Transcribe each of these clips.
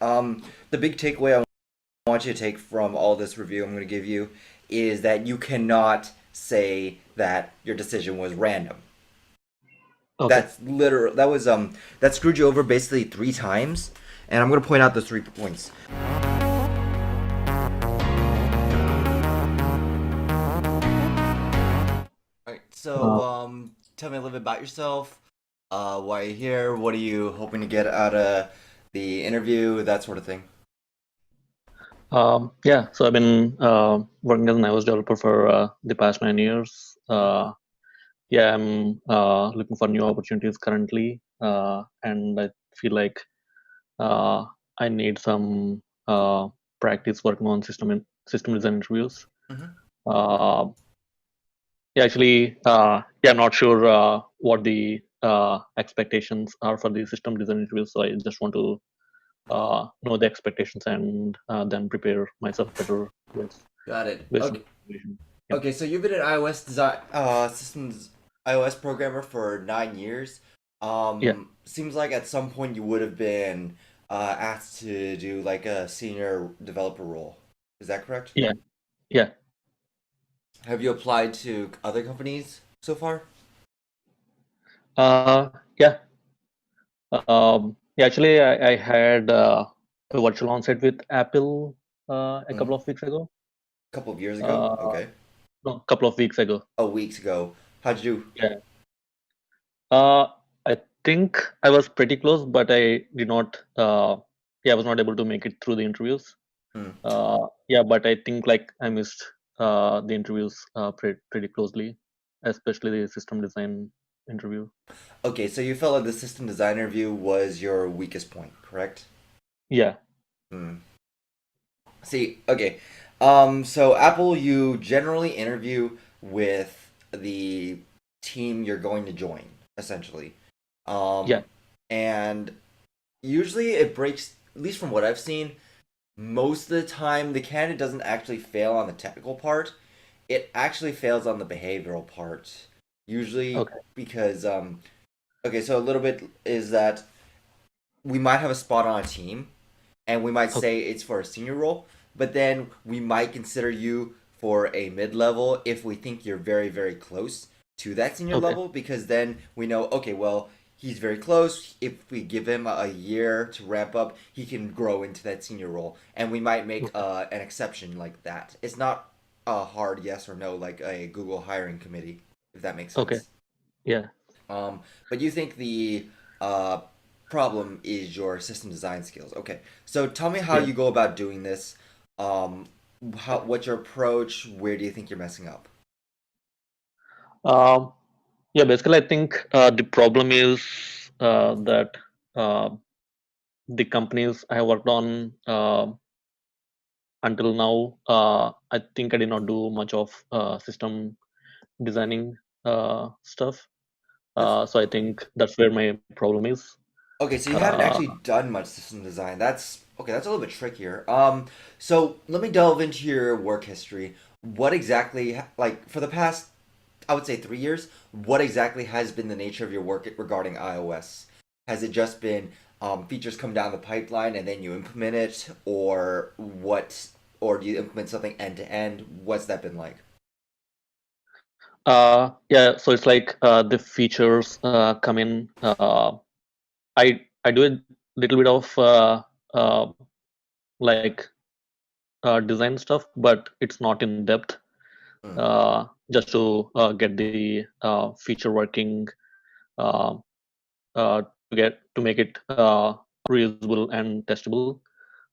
The big takeaway I want you to take from all this review I'm going to give you is that you cannot say that your decision was random. Okay. That's literal. That screwed you over basically three times, and I'm going to point out those 3 points. All right. So, Uh, tell me a little bit about yourself. Why are you here? What are you hoping to get out of the interview? That sort of thing. yeah, so I've been working as an iOS developer for the past 9 years. Yeah, I'm looking for new opportunities currently, and I feel like uh, I need some practice working on system design interviews. Mm-hmm. Uh, yeah, actually, yeah, I'm not sure what the expectations are for the system design interviews, so I just want to know the expectations and then prepare myself better Got it. based on Okay. the information. Yeah, Okay, so you've been an iOS design systems iOS programmer for 9 years. yeah, Seems like at some point you would have been asked to do like a senior developer role. Is that correct? yeah, yeah. Have you applied to other companies so far? Uh, yeah. Yeah. Actually, I had a virtual onsite with Apple a Mm. couple of weeks ago. A couple of years ago? Uh, Okay. no, a couple of weeks ago. Oh, weeks ago. How'd you do? Yeah. Uh, I think I was pretty close, but I did not. Yeah, I was not able to make it through the interviews. Hmm. Yeah, but I think like I missed the interviews pretty closely, especially the system design interview. Okay, so you felt like the system design interview was your weakest point, correct? Yeah, Hmm. See, okay. So Apple, you generally interview with the team you're going to join, essentially. yeah, Um, and usually it breaks, at least from what I've seen, most of the time the candidate doesn't actually fail on the technical part. It actually fails on the behavioral part. Usually okay, because, okay, so a little bit is that we might have a spot on a team and we might okay, say it's for a senior role, but then we might consider you for a mid level if we think you're very, very close to that senior okay, level, because then we know, okay, well, he's very close. If we give him a year to ramp up, he can grow into that senior role, and we might make okay, an exception like that. It's not a hard yes or no like a Google hiring committee, if that makes okay, sense. yeah, But you think the uh, problem is your system design skills. Okay, so tell me how yeah. you go about doing this. Um, what's your approach? Where do you think you're messing up? Um, yeah, basically, I think the problem is that uh, the companies I have worked on until now, I think I did not do much of system designing stuff. That's So I think that's where my problem is. okay. So you haven't Uh, actually done much system design. That's okay. That's a little bit trickier. So let me delve into your work history. What exactly, like for the past, I would say 3 years, what exactly has been the nature of your work regarding iOS? Has it just been features come down the pipeline and then you implement it, or what? Or do you implement something end to end? What's that been like? yeah, so it's like the features come in. I do a little bit of uh, like design stuff, but it's not in depth. Hmm. Just to get the feature working, uh, to make it reusable and testable.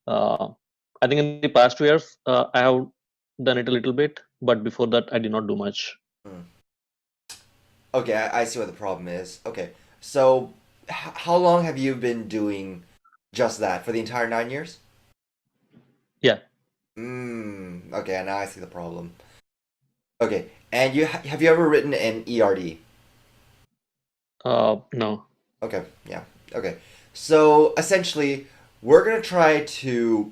Uh, I think in the past 2 years, I have done it a little bit, but before that, I did not do much. Hmm. Okay, I see what the problem is. Okay, so how long have you been doing just that for the entire 9 years? Yeah. Okay, now I see the problem. Okay, and have you ever written an ERD? No. Okay, yeah. Okay. So essentially, we're gonna try to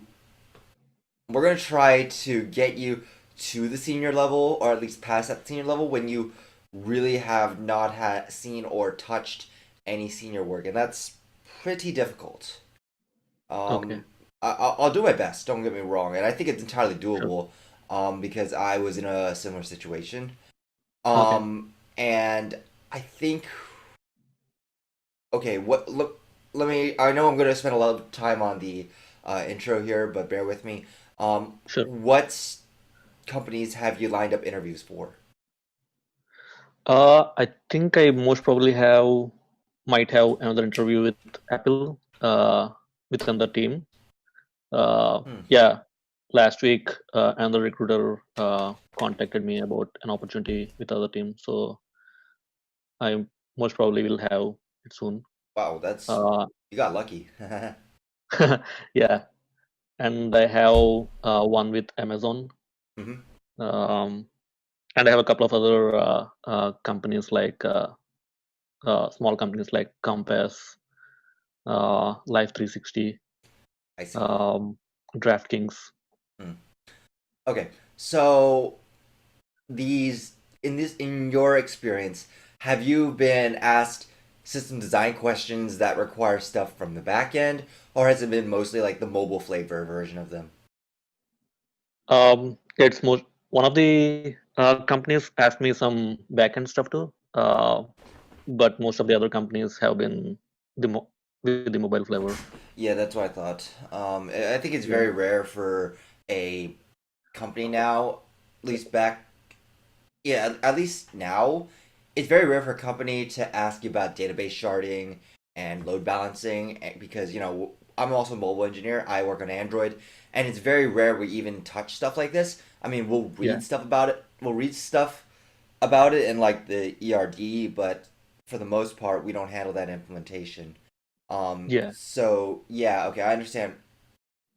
we're gonna try to get you to the senior level, or at least past that senior level, when you really have not had seen or touched any senior work, and that's pretty difficult. Okay. Um, I'll do my best. Don't get me wrong, and I think it's entirely Sure. doable. Because I was in a similar situation. Okay. And I think okay. What look? Let me. I know I'm going to spend a lot of time on the intro here, but bear with me. Sure. What companies have you lined up interviews for? I think I most probably might have another interview with Apple, with another team. Hmm. Yeah, last week, another recruiter contacted me about an opportunity with other team, so I most probably will have it soon. Wow, that's Uh, you got lucky. yeah, and I have one with Amazon, Hmm. um, and I have a couple of other companies like small companies like Compass, Life 360, I see. um, DraftKings. Hmm. Okay, so these in your experience, have you been asked system design questions that require stuff from the back end, or has it been mostly like the mobile flavor version of them? It's most one of the companies asked me some backend stuff too, but most of the other companies have been with the mobile flavor. Yeah, that's what I thought. I think it's Yeah, very rare for a company now, at least back, yeah, at least now, it's very rare for a company to ask you about database sharding and load balancing because, I'm also a mobile engineer. I work on Android, and it's very rare we even touch stuff like this. I mean, we'll yeah, read stuff about it. We'll read stuff about it in like the ERD, but for the most part, we don't handle that implementation. yeah, So yeah, okay, I understand.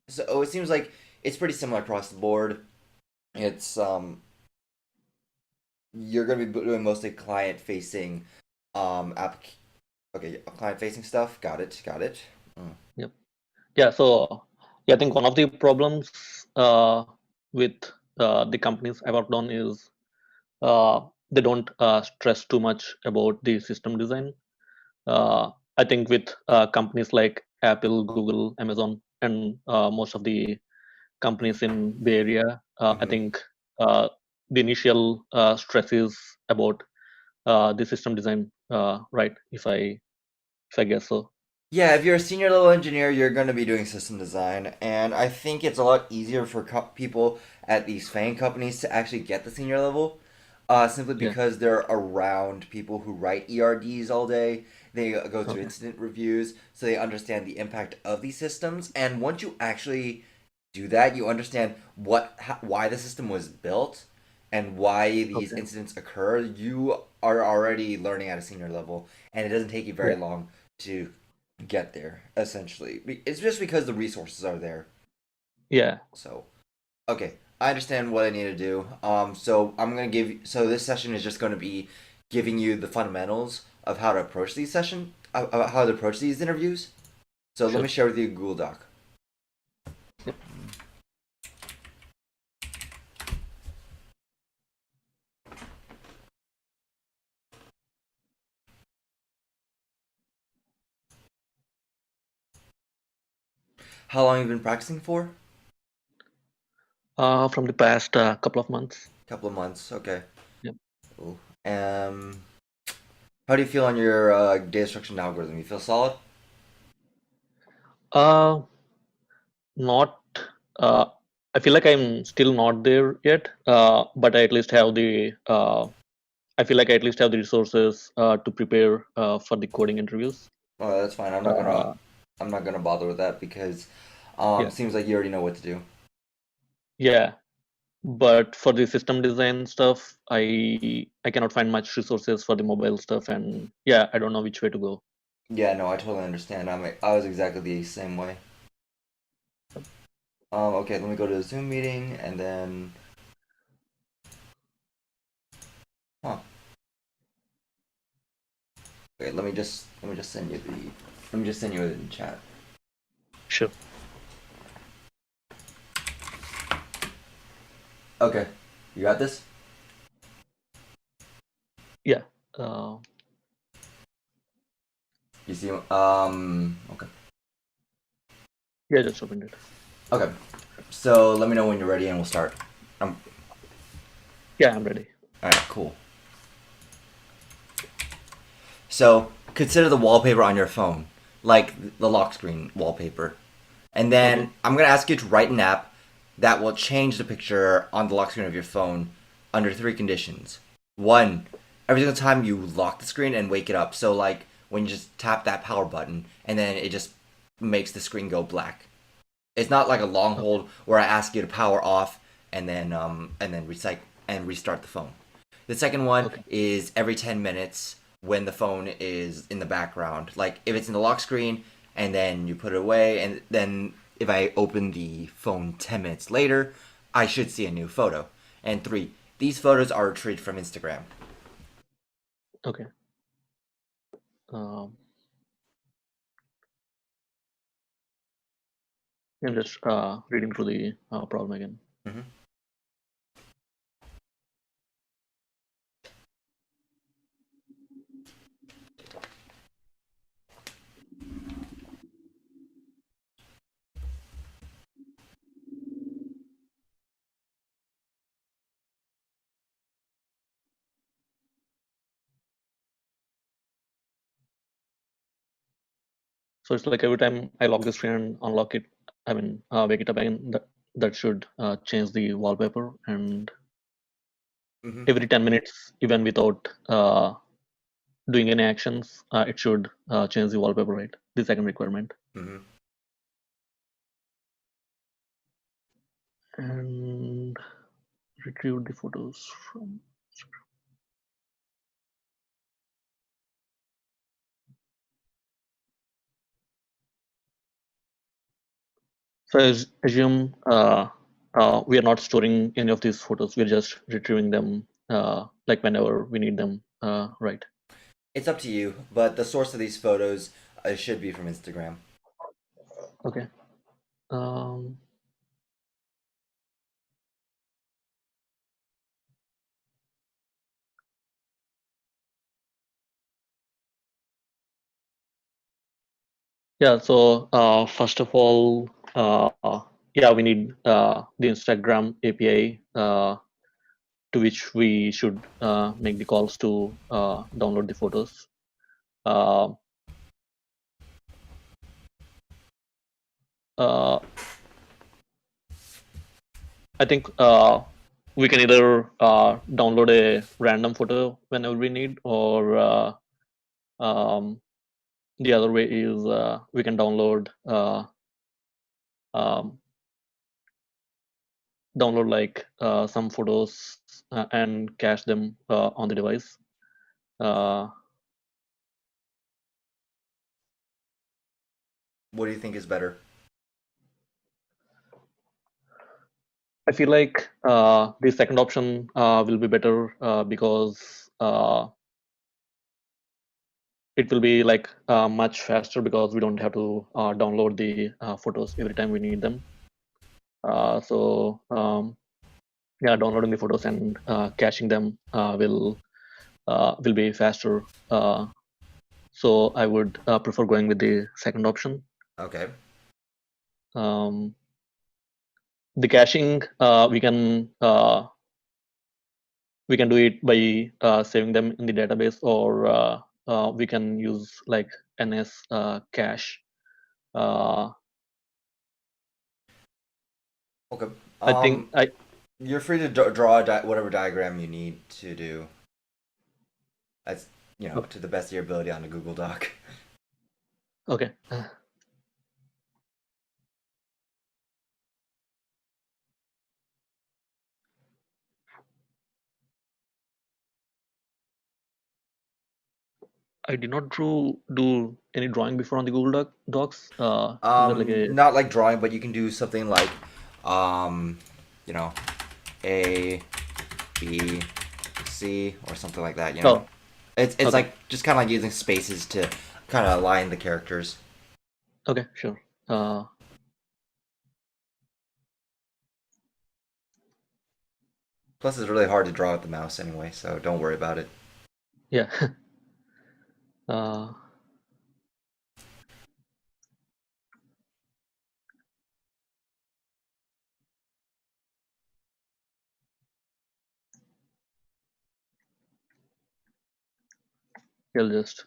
So it seems like it's pretty similar across the board. It's you're gonna be doing mostly client facing app okay, client facing stuff. Got it, got it. Mm. yep, yeah. So yeah, I think one of the problems with the companies I worked on is they don't stress too much about the system design. I think with companies like Apple, Google, Amazon, and most of the companies in Bay Area, I Hmm. think uh, the initial stress is about the system design, right? If I guess so. Yeah, if you're a senior level engineer, you're going to be doing system design, and I think it's a lot easier for people at these FANG companies to actually get the senior level, simply Yeah. because they're around people who write ERDs all day. They go through Okay. incident reviews, so they understand the impact of these systems. And once you actually do that, you understand why the system was built and why these Okay. incidents occur. You are already learning at a senior level, and it doesn't take you very Yeah. long to get there. Essentially, it's just because the resources are there. Yeah. So okay, I understand what I need to do. So I'm gonna give. So this session is just going to be giving you the fundamentals of how to approach these how to approach these interviews. So let Sure. me share with you a Google Doc. Yep. How long have you been practicing for? From the past couple of months. A couple of months. Okay. Yep. Cool. How do you feel on your data structure and algorithm? You feel solid? Uh, Not. Uh, I feel like I'm still not there yet, but I at least have the. I feel like I at least have the resources to prepare for the coding interviews. Oh, that's fine. Uh, I'm not gonna bother with that because yeah, seems like you already know what to do. yeah. But for the system design stuff, I cannot find much resources for the mobile stuff, and yeah, I don't know which way to go. Yeah, no, I totally understand. I was exactly the same way. Okay, let me go to the Zoom meeting and then, huh? Okay, let me just send you the let me just send you it in chat. Sure. Okay, you got this? Yeah. Uh, You see? Okay. Yeah, just opened it. Okay. So let me know when you're ready and we'll start. Um, Yeah, I'm ready. all right, cool. So consider the wallpaper on your phone, like the lock screen wallpaper. And Okay. then I'm going to ask you to write an app that will change the picture on the lock screen of your phone under three conditions. One, every single time you lock the screen and wake it up. So, like when you just tap that power button and then it just makes the screen go black. It's not like a long Okay. hold where I ask you to power off and then restart the phone. The second one Okay. is every 10 minutes when the phone is in the background. Like if it's in the lock screen and then you put it away, and then if I open the phone 10 minutes later, I should see a new photo. And three, these photos are retrieved from Instagram. Okay. Um, I'm just reading through the problem again. Mm-hmm. So it's like every time I lock the screen and unlock it, I mean, wake it up again, that should change the wallpaper. And Mm-hmm. every 10 minutes, even without doing any actions, it should change the wallpaper, right? The second requirement. Mm-hmm. And retrieve the photos from. So I assume we are not storing any of these photos. We're just retrieving them like whenever we need them, right? It's up to you, but the source of these photos should be from Instagram. Okay. Um, yeah. So first of all, yeah, we need the Instagram API to which we should make the calls to download the photos. Uh, uh, I think we can either download a random photo whenever we need, or um, the other way is we can um, download like some photos and cache them on the device. Uh, What do you think is better? I feel like the second option will be better because it will be like much faster because we don't have to download the photos every time we need them. So yeah, downloading the photos and caching them will be faster. So I would prefer going with the second option. Okay. Um, the caching we can do it by saving them in the database, or we can use like NS cache. Uh, Okay. I think I You're free to draw whatever diagram you need to do. That's okay. to the best of your ability on a Google Doc. Okay. I did not do any drawing before on the Docs. Is there like a Not like drawing, but you can do something like, um, you know, A, B, C, or something like that. oh It's okay. like just kind of like using spaces to kind of align the characters. Okay, sure. Plus, it's really hard to draw with the mouse anyway, so don't worry about it. Yeah. uh, I'll just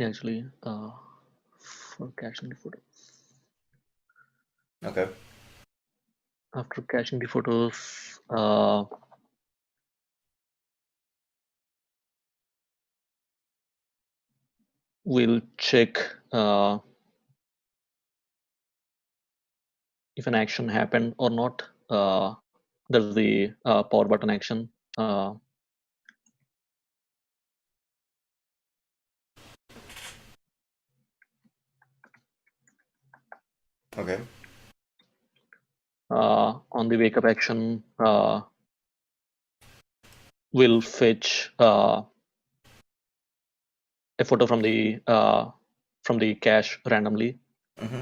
actually for caching the photos. Okay. After caching the photos, we'll check if an action happened or not. There's the power button action. Okay. On the wake up action, we'll fetch a photo from the cache randomly. Mm-hmm.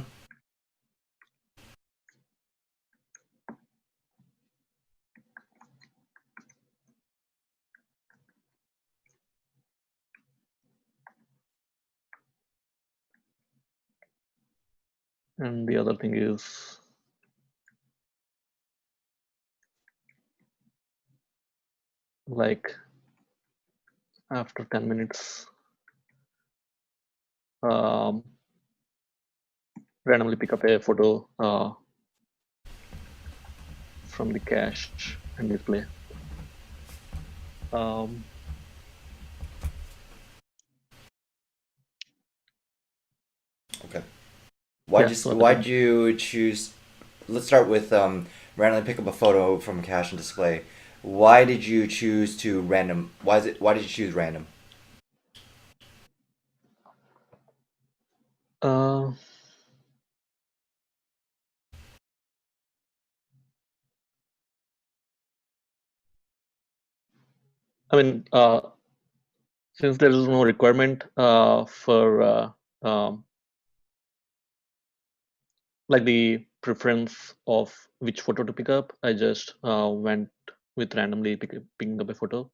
And the other thing is like after 10 minutes, randomly pick up a photo from the cache and display. Okay. Yeah, so I Why'd think you choose? Let's start with randomly pick up a photo from cache and display. Why did you choose to random? Why did you choose random? uh, I mean, since there is no requirement for like the preference of which photo to pick up, I just went with randomly picking up a photo.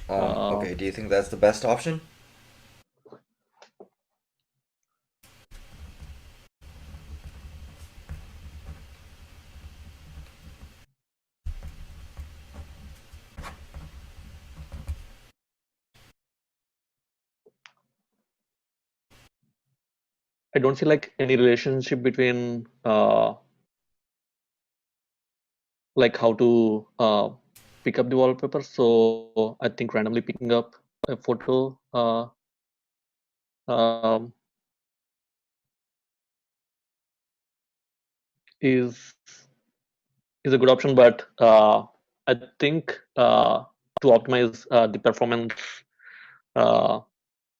Uh, Okay. Do you think that's the best option? I don't see like any relationship between like how to pick up the wallpaper. So I think randomly picking up a photo um, is is a good option, but I think to optimize the performance uh,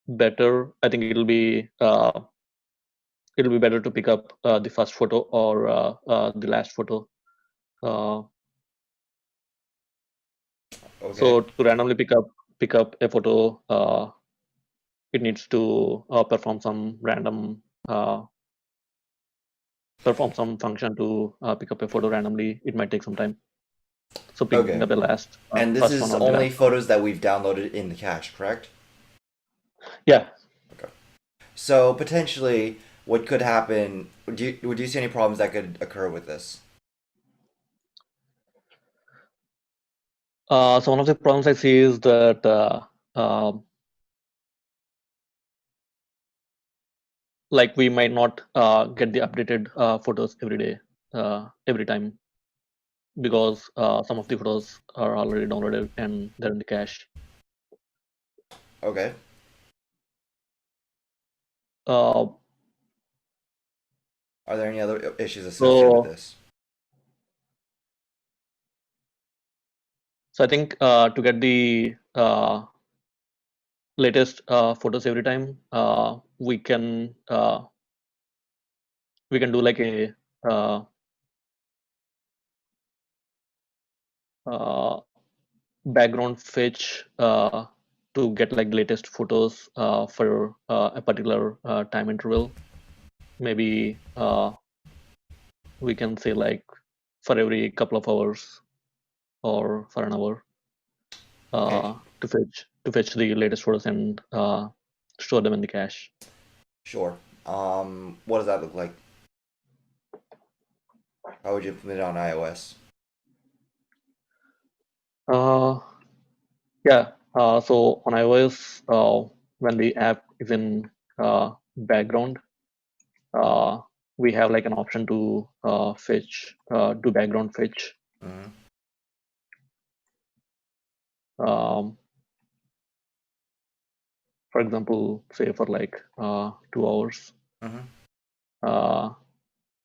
better, I think it'll be better to pick up the first photo or the last photo. Uh, Okay. so to randomly pick up a photo, it needs to uh, perform some function to pick up a photo randomly. It might take some time. So picking Okay. up a last And this first one is or the only last one. photos that we've downloaded in the cache, correct? Yeah. Okay. So potentially, what could happen? Would you see any problems that could occur with this? So one of the problems I see is that um like we might not get the updated photos every day, every time, because some of the photos are already downloaded and they're in the cache. Okay. Uh, Are there any other issues associated with so this? so I think to get the latest photos every time, we can do like a uh, uh, background fetch to get like latest photos for a particular time interval. Maybe we can say like for every couple of hours or for an hour Okay, to fetch the latest photos and store them in the cache. sure. What does that look like? How would you implement it on iOS? Uh, yeah. So on iOS, when the app is in background, uh, we have like an option to do background fetch. Mm-hmm. Um, for example, say for like 2 hours. Mm-hmm. Uh,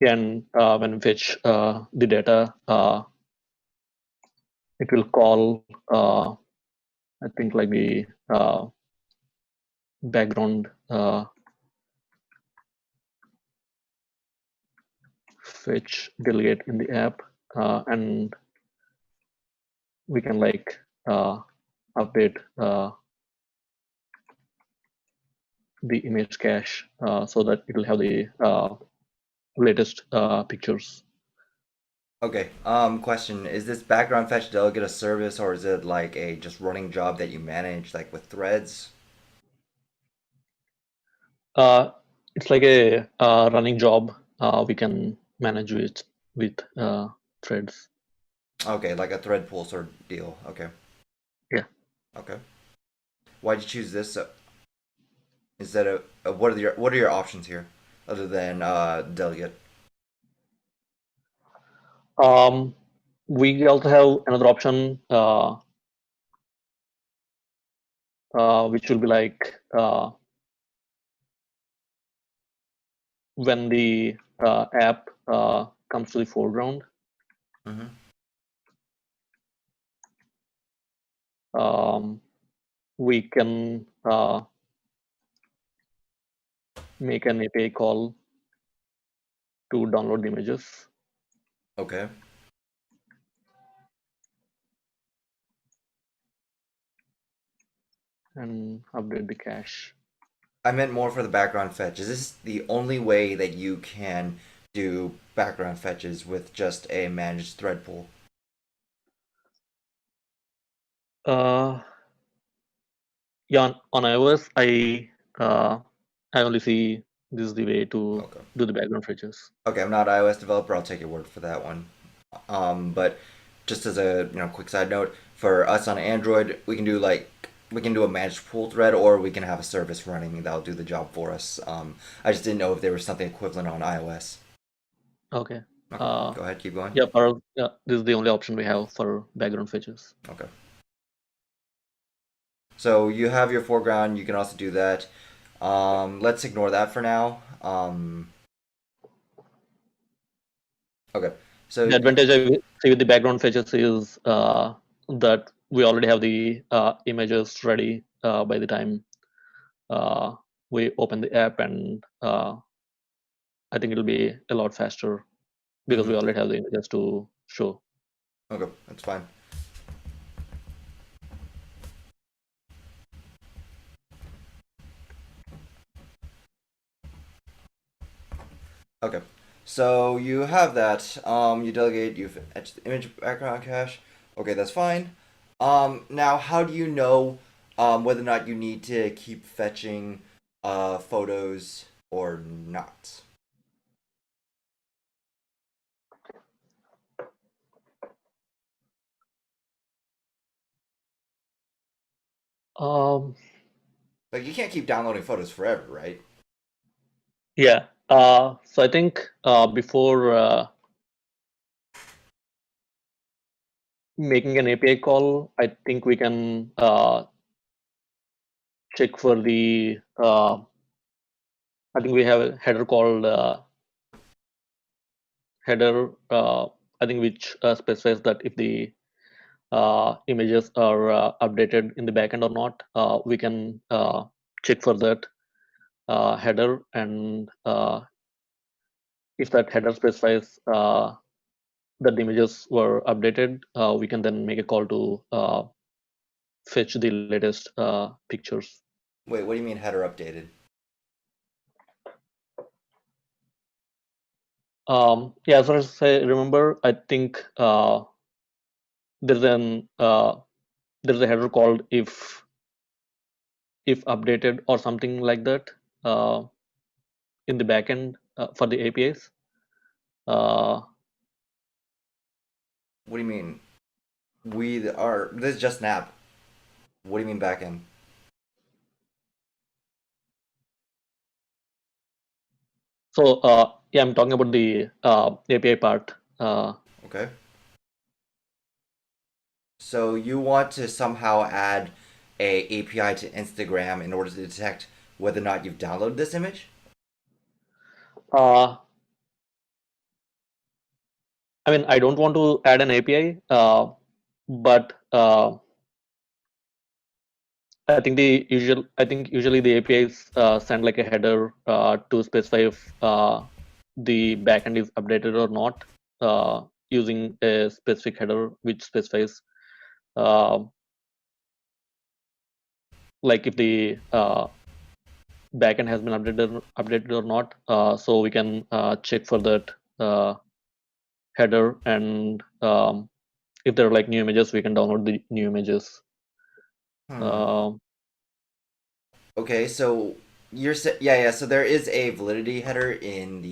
and when we fetch the data, it will call, I think, like the background fetch delegate in the app, and we can like update the image cache so that it will have the latest pictures. Okay. Question: is this background fetch delegate a service, or is it like a just running job that you manage, like with threads? Uh, it's like a running job we can manage with threads. Okay, like a thread pool sort of deal. Okay. Yeah. Okay. Why'd you choose this instead of what are your options here, other than delegate? Um, we also have another option, which will be like when the app comes to the foreground, Mm-hmm. um, we can make an API call to download the images Okay. and update the cache. I meant more for the background fetch. Is this the only way that you can do background fetches with just a managed thread pool? Uh, yeah, on iOS, I only see this is the way to Okay. do the background fetches. Okay, I'm not an iOS developer. I'll take your word for that one. But just as a quick side note, for us on Android, we can do a managed pool thread, or we can have a service running that'll do the job for us. I just didn't know if there was something equivalent on iOS. Okay. Okay, Uh, go ahead, keep going. yeah, this is the only option we have for background fetches. Okay. So you have your foreground. You can also do that. Let's ignore that for now. Okay. So The advantage I see with the background fetches is that we already have the images ready by the time uh, we open the app, and I think it'll be a lot faster because we mhm. already have the images to show. Okay, that's fine. Okay. So you have that. You delegate. You've etched the image background cache. Okay, that's fine. Now how do you know whether or not you need to keep fetching photos or not? Um, Like you can't keep downloading photos forever, right? yeah. So I think before making an API call, I think we can check for the I think we have a header called header, I think, which specifies that if the images are updated in the backend or not. We can check for that header, and if that header specifies that the images were updated, we can then make a call to fetch the latest pictures. Wait, what do you mean header updated? Yeah, as far as I remember, I think there's an there's a header called if updated or something like that in the backend for the APIs. Uh, What do you mean? We are this is just an app. What do you mean backend? so yeah, I'm talking about the API part. Okay. So you want to somehow add a API to Instagram in order to detect whether or not you've downloaded this image? Uh, I mean, I don't want to add an API, but I think usually the APIs send like a header to specify if the backend is updated or not, using a specific header which specifies uh, like if the backend has been updated or not. So we can check for that header, and if there are like new images, we can download the new images. Hmm. Um Okay, so yeah. So there is a validity header in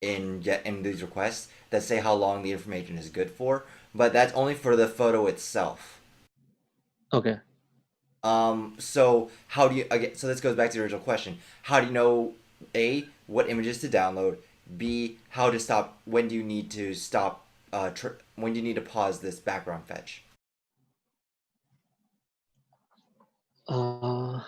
in these requests that say how long the information is good for, but that's only for the photo itself. okay. So how do you again? So this goes back to the original question: how do you know A, what images to download? B, how to stop? When do you need to stop? When do you need to pause this background fetch? Uh,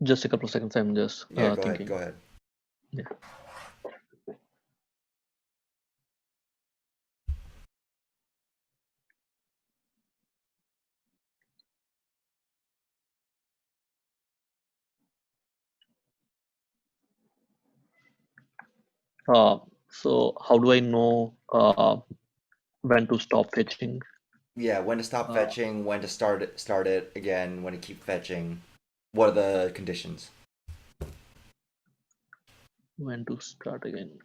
just a couple of seconds. I'm just Yeah, go ahead. thinking. Go ahead. Yeah. So how do I know when to stop fetching? Yeah, when to stop Uh, fetching, when to start it again, when to keep fetching. What are the conditions? when to start again?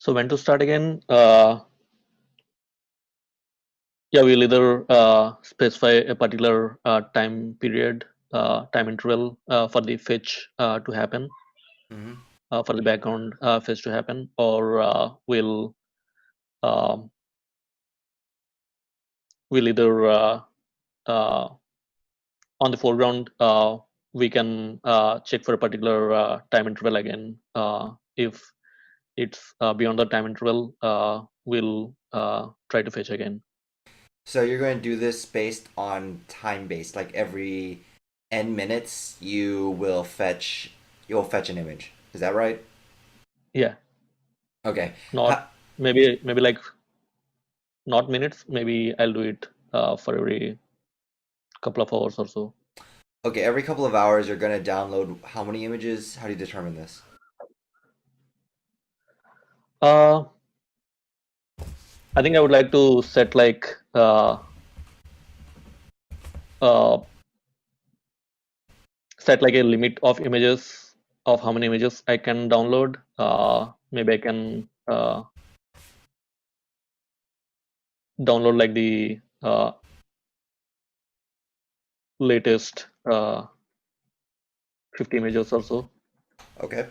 So when to start again? Yeah, we'll either specify a particular time period, time interval for the fetch to happen, Mm-hmm. for the background fetch to happen, or um, we'll either uh, on the foreground we can check for a particular time interval again. If it's beyond the time interval, we'll try to fetch again. So you're going to do this based on time based, like every n minutes you'll fetch an image. Is that right? Yeah, Okay. not maybe like not minutes. Maybe I'll do it for every couple of hours or so. Okay, every couple of hours you're going to download how many images? How do you determine this? Uh, I think I would like to set like uh, a limit of images, of how many images I can download. Maybe I can download like the latest 50 images or so. Okay.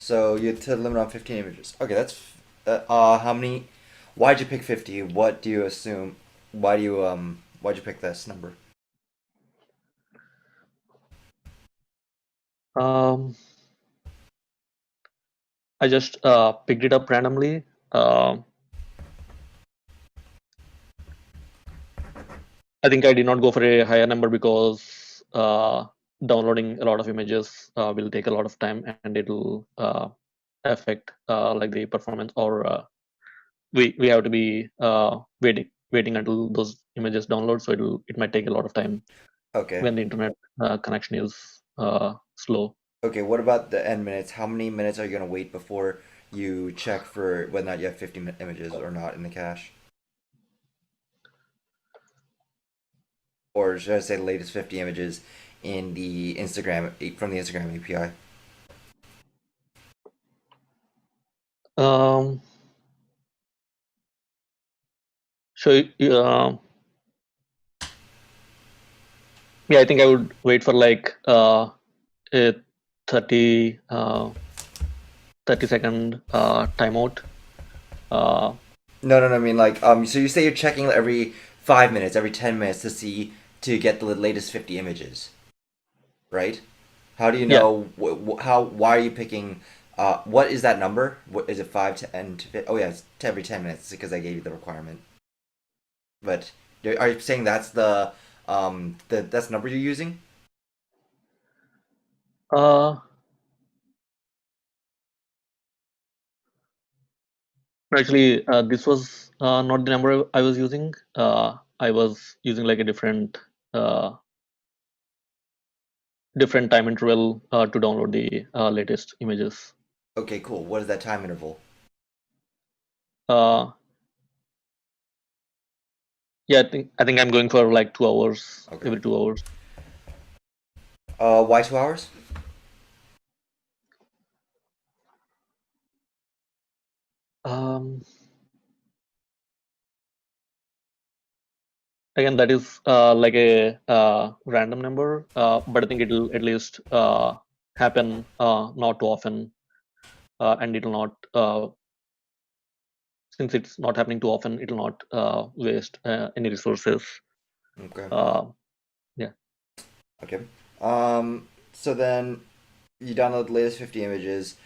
So you had to limit on 15 images. Okay, that's how many? Why'd you pick 50? What do you assume? Why'd you pick this number? Um, I just picked it up randomly. I think I did not go for a higher number because downloading a lot of images will take a lot of time, and it'll affect like the performance, or we have to be waiting until those images download, so it might take a lot of time Okay. when the internet connection is slow. Okay, what about the end minutes? How many minutes are you gonna wait before you check for whether or not you have 50 images or not in the cache? Or should I say the latest 50 images in the Instagram from the Instagram API? Um, so yeah, I think I would wait for like a 30 30-second timeout. Uh, No. I mean, like, so you say you're checking every 5 minutes, every 10 minutes to get the latest 50 images, right? How do you yeah. know how? Why are you picking? What is that number? What is it? 5 to oh yeah, it's to every 10 minutes because I gave you the requirement. But are you saying that's that's the number you're using? Uh, Actually, this was not the number I was using. I was using like a uh, different time interval to download the latest images. Okay, cool. What is that time interval? Uh, yeah, I think I'm going for like 2 hours, Okay. every 2 hours. Why 2 hours? Um, Again, that is like a random number, but I think it'll at least happen not too often, and it'll not since it's not happening too often, it'll not waste any resources. Okay. Uh, yeah. Okay. So then you download the latest 50 images.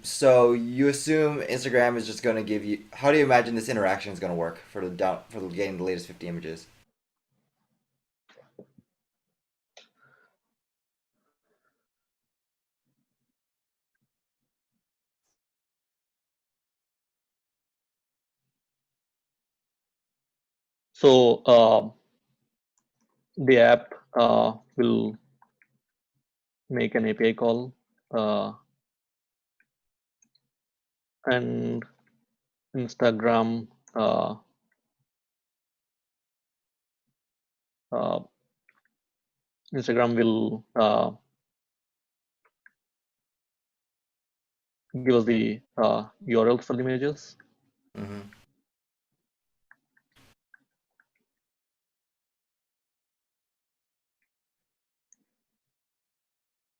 So you assume Instagram is just going to give you. How do you imagine this interaction is going to work for getting the latest 50 images? So the app will make an API call, and Instagram uh, uh, Instagram will give us the URLs for the images, Mm-hmm.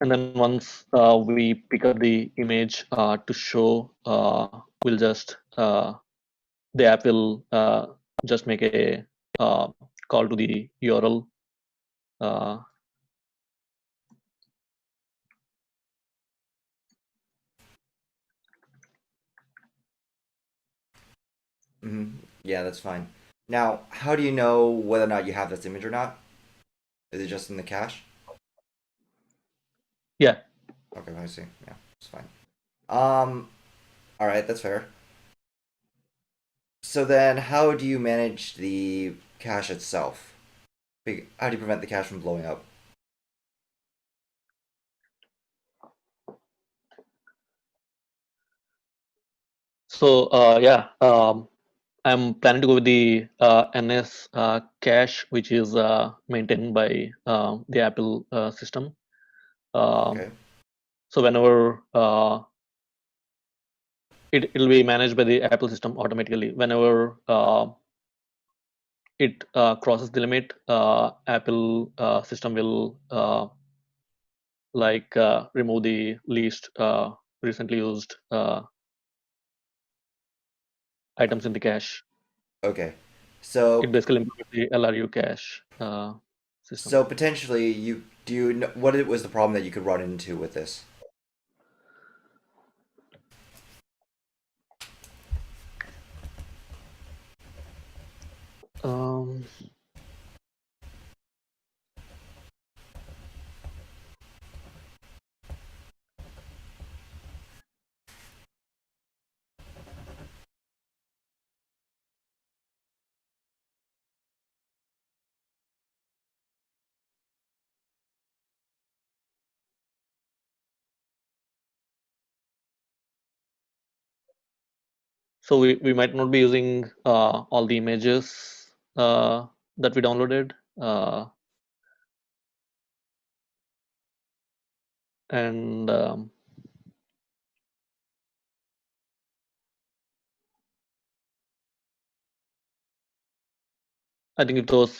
and then once we pick up the image to show, we'll just the app will just make a uh, call to the URL. Uh, Mm-hmm. Yeah, that's fine. Now, how do you know whether or not you have this image or not? Is it just in the cache? yeah. Okay, I see. Yeah, it's fine. Um, all right, that's fair. So then, how do you manage the cache itself? How do you prevent the cache from blowing up? So yeah, I'm planning to go with the NS cache, which is maintained by the Apple system. Um, Okay. so whenever it'll be managed by the Apple system automatically. Whenever it crosses the limit, Apple system will like remove the least recently used items in the cache. Okay. It So basically implements the LRU cache system. so potentially you do you know what it was the problem that you could run into with this? Um, so we might not be using all the images that we downloaded, and I think if those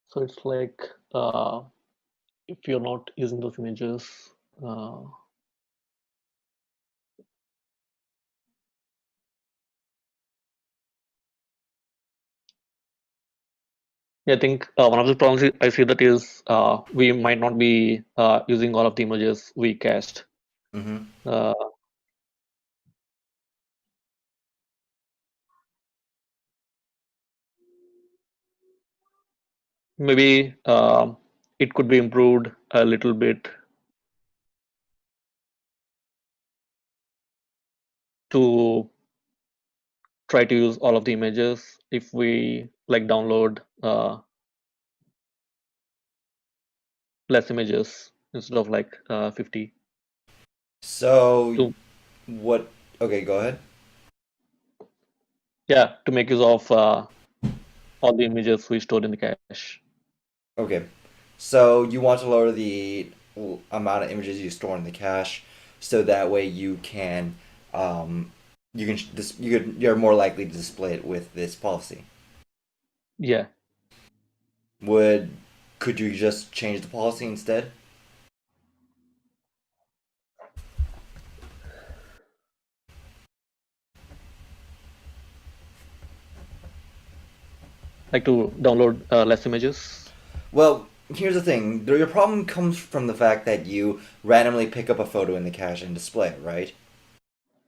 so it's like if you're not using those images, uh, yeah, I think one of the problems I see that is we might not be using all of the images we cached. Mm-hmm. Uh, maybe it could be improved a little bit to try to use all of the images if we like download less images instead of like 50 So to what? Okay, go ahead. yeah, to make use of all the images we stored in the cache. Okay. So you want to lower the amount of images you store in the cache, so that way um, you can you're more likely to display it with this policy. Yeah, Would could you just change the policy instead? like to download less images. Well, here's the thing. Your problem comes from the fact that you randomly pick up a photo in the cache and display it, right?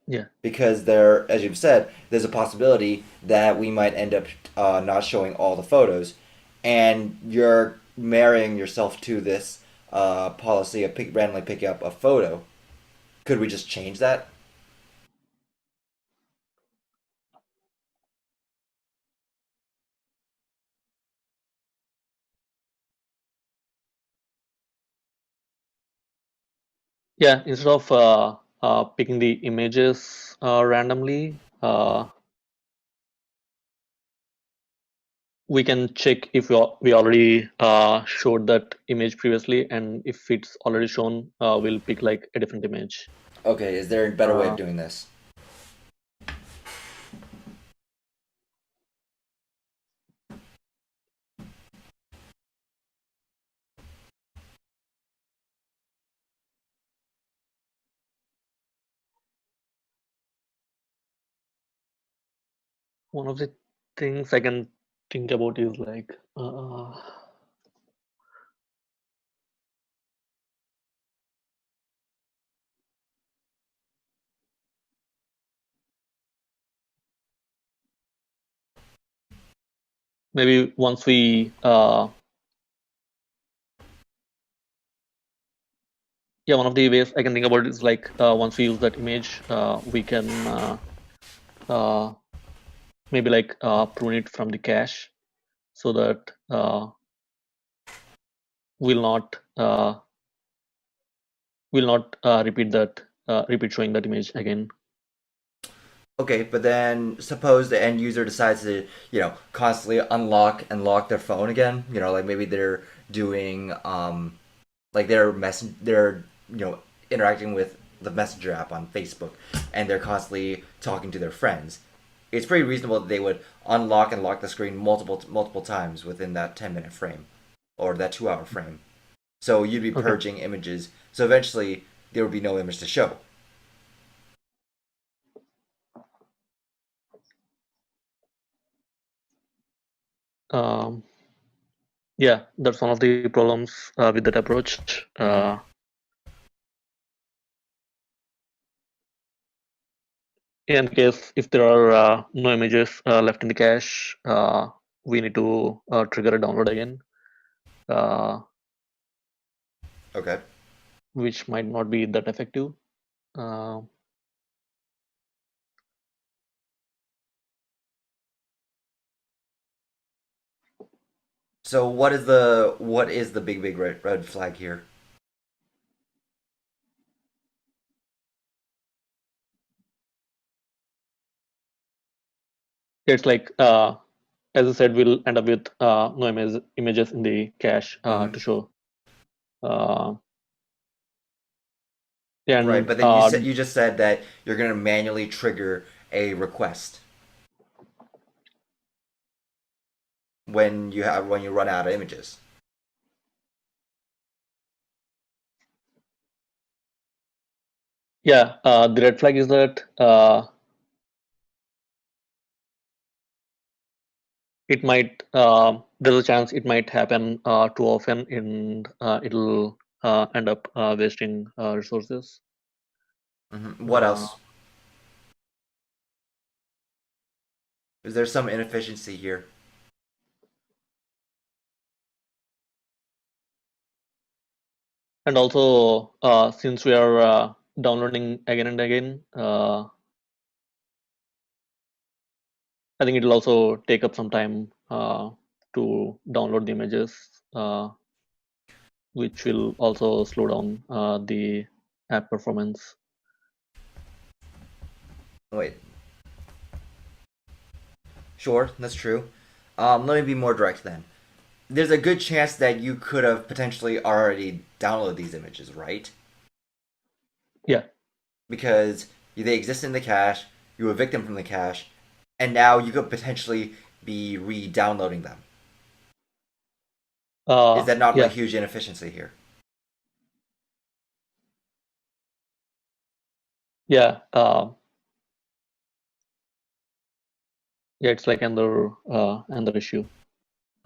Yeah, Because there, as you've said, there's a possibility that we might end up not showing all the photos, and you're marrying yourself to this policy of randomly picking up a photo. Could we just change that? yeah. Instead of picking the images randomly, we can check if we already showed that image previously, and if it's already shown, we'll pick like a different image. Okay, is there a better way of Uh, doing this? one of the things I can think about is like maybe once we yeah, one of the ways I can think about it is like once we use that image, we can uh, maybe like prune it from the cache so that we'll not repeat showing that image again. Okay, but then suppose the end user decides to, constantly unlock and lock their phone again. Like maybe they're doing, like they're, interacting with the Messenger app on Facebook, and they're constantly talking to their friends. It's pretty reasonable that they would unlock and lock the screen multiple times within that 10-minute frame, or that 2 hour frame. So you'd be Okay. purging images. So eventually there would be no image to show. Um, yeah, that's one of the problems with that approach. Mm-hmm. In case if there are no images left in the cache, we need to trigger a download again, uh, Okay. which might not be that effective. Uh, So what is the big red flag here? it's like, as I said, we'll end up with no images in the cache Mm-hmm. to show. Uh, Right, and but then you just said that you're gonna manually trigger a request when you run out of images. yeah, the red flag is that it might there's a chance it might happen too often, and it'll end up wasting resources. Mm-hmm. What Uh, else? Is there some inefficiency here? and also, since we are downloading again and again, I think it'll also take up some time to download the images, which will also slow down the app performance. Wait, sure, that's true. Let me be more direct then. There's a good chance that you could have potentially already downloaded these images, right? Yeah. Because they exist in the cache, you evict them from the cache, and now you could potentially be re-downloading them. Is that not a Yeah. huge inefficiency here? Yeah. Yeah. It's like another issue.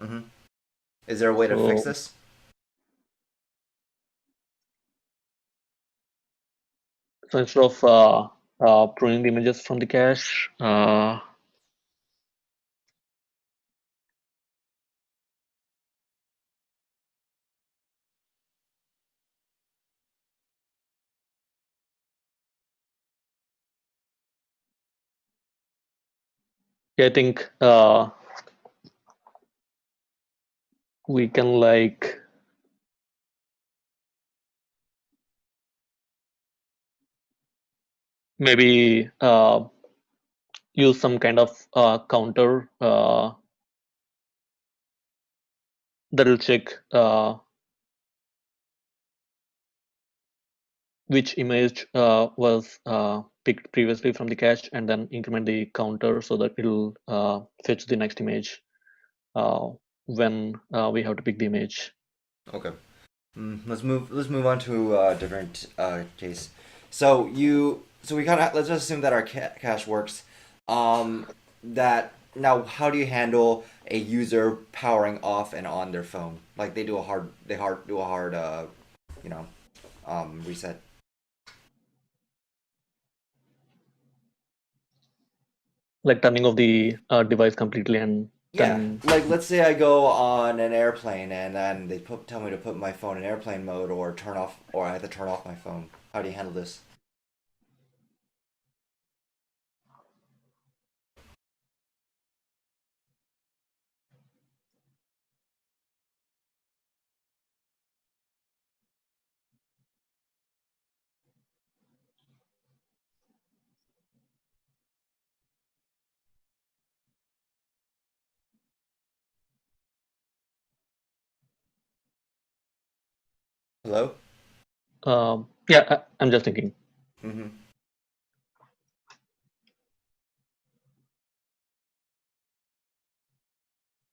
Mm-hmm. Is there a way to fix So, this? so instead of pruning the images from the cache, yeah, I think we can like maybe use some kind of counter that will check which image was picked previously from the cache, and then increment the counter so that it'll fetch the next image uh, when we have to pick the image. Okay. Let's move on to a different case. So we kind of let's just assume that our cache works. That now, how do you handle a user powering off and on their phone? Like they do a hard you know reset. Like turning off the device completely and Yeah, turning. like let's say I go on an airplane and then tell me to put my phone in airplane mode or turn off, or I have to turn off my phone. How do you handle this? Hello? Yeah, I'm just thinking. Mm-hmm.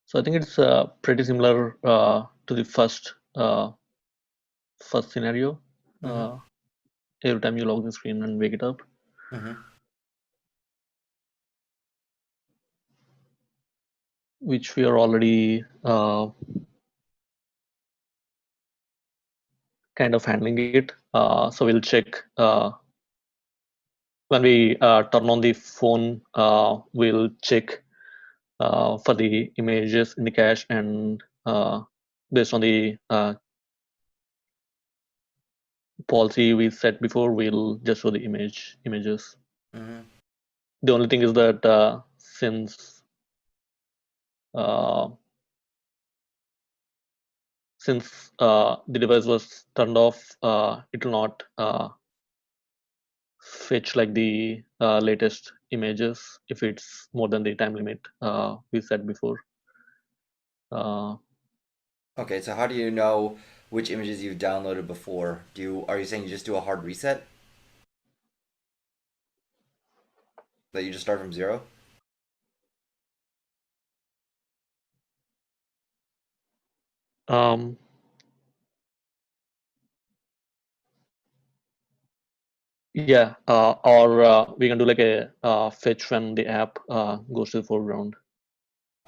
So I think it's pretty similar to the first scenario. Mm-hmm. Uh, every time you log the screen and wake it up, Mm-hmm. which we are already kind of handling it. So we'll check when we turn on the phone. We'll check for the images in the cache, and based on the policy we set before, we'll just show the images. Mm-hmm. The only thing is that uh, since the device was turned off, it will not fetch like the latest images if it's more than the time limit we set before. Uh, Okay, so how do you know which images you've downloaded before? Are you saying you just do a hard reset? That you just start from zero? um, yeah, or we can do like a fetch when the app goes to the foreground.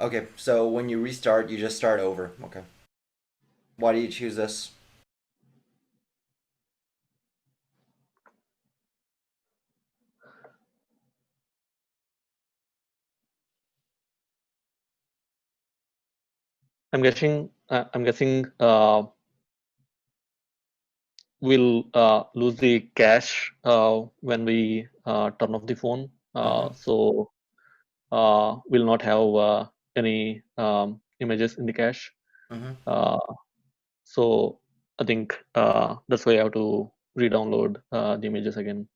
Okay, so when you restart, you just start over. Okay. Why do you choose this? I'm guessing we'll lose the cache when we turn off the phone. Mm-hmm. So we'll not have any images in the cache. Mm-hmm. Uh, so I think that's why I have to re-download the images again.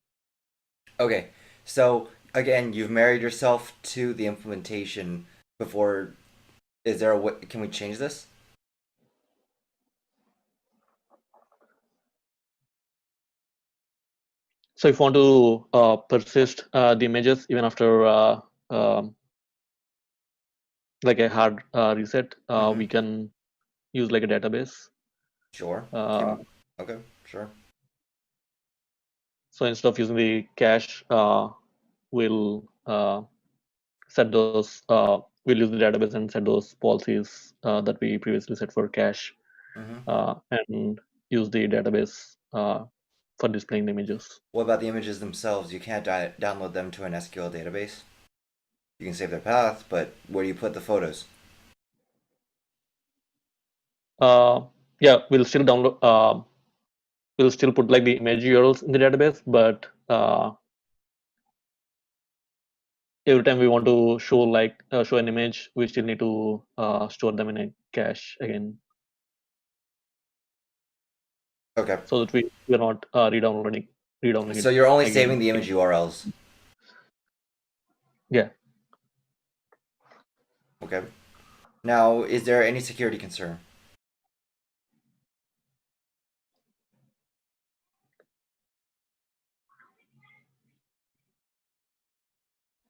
Okay, so again, you've married yourself to the implementation before. Is there a way, can we change this? So if you want to persist the images even after um, like a hard reset, Mm-hmm. we can use like a database. Sure. Uh, Okay, sure. so instead of using the cache, we'll set those. We'll use the database and set those policies that we previously set for cache, Mm-hmm. and use the database for displaying the images. What about the images themselves? You can't download them to an SQL database. You can save their path, but where do you put the photos? Uh, yeah, we'll still download. We'll still put like the image URLs in the database, but every time we want to show an image, we still need to store them in a cache again, Okay. so that we're not re-downloading So it you're only again. saving the image URLs. Yeah. Okay. Now, is there any security concern?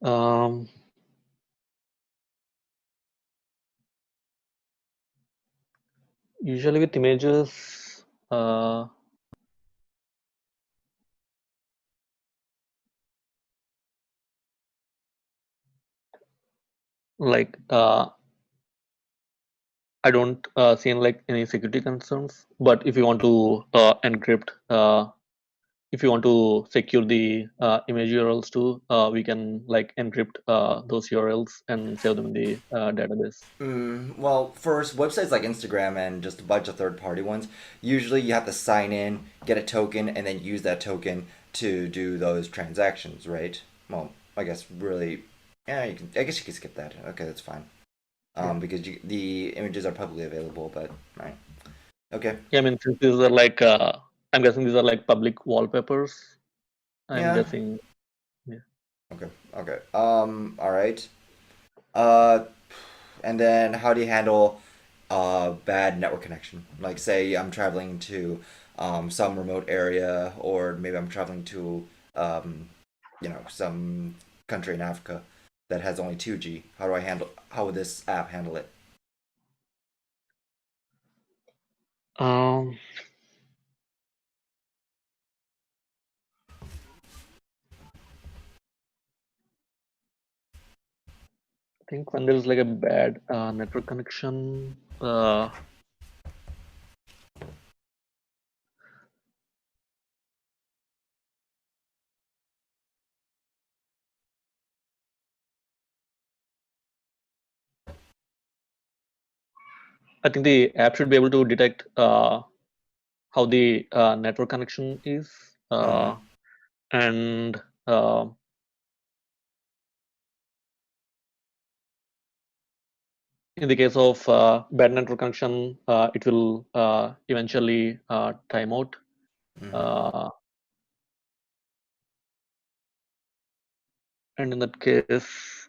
Um, Usually with images, uh, like I don't see like any security concerns. But if you want to encrypt, if you want to secure the image URLs too, we can like encrypt those URLs and save them in the database. Well, first, websites like Instagram and just a bunch of third-party ones, usually you have to sign in, get a token, and then use that token to do those transactions, right? Well, I guess really, yeah, you can. I guess you can skip that. Okay, that's fine. Yeah. Because the images are publicly available, but right. Okay. Yeah, I mean, since these are like, I'm guessing these are like public wallpapers. I'm Yeah. guessing, yeah. Okay. Okay. All right. Uh, and then how do you handle bad network connection? Like, say I'm traveling to some remote area, or maybe I'm traveling to some country in Africa that has only 2G. How would this app handle it? Um, I think when there's like a bad network connection, I think the app should be able to detect how the network connection is, Mm-hmm. and uh, in the case of bad network connection, it will eventually time out. Mm-hmm. Uh, and in that case,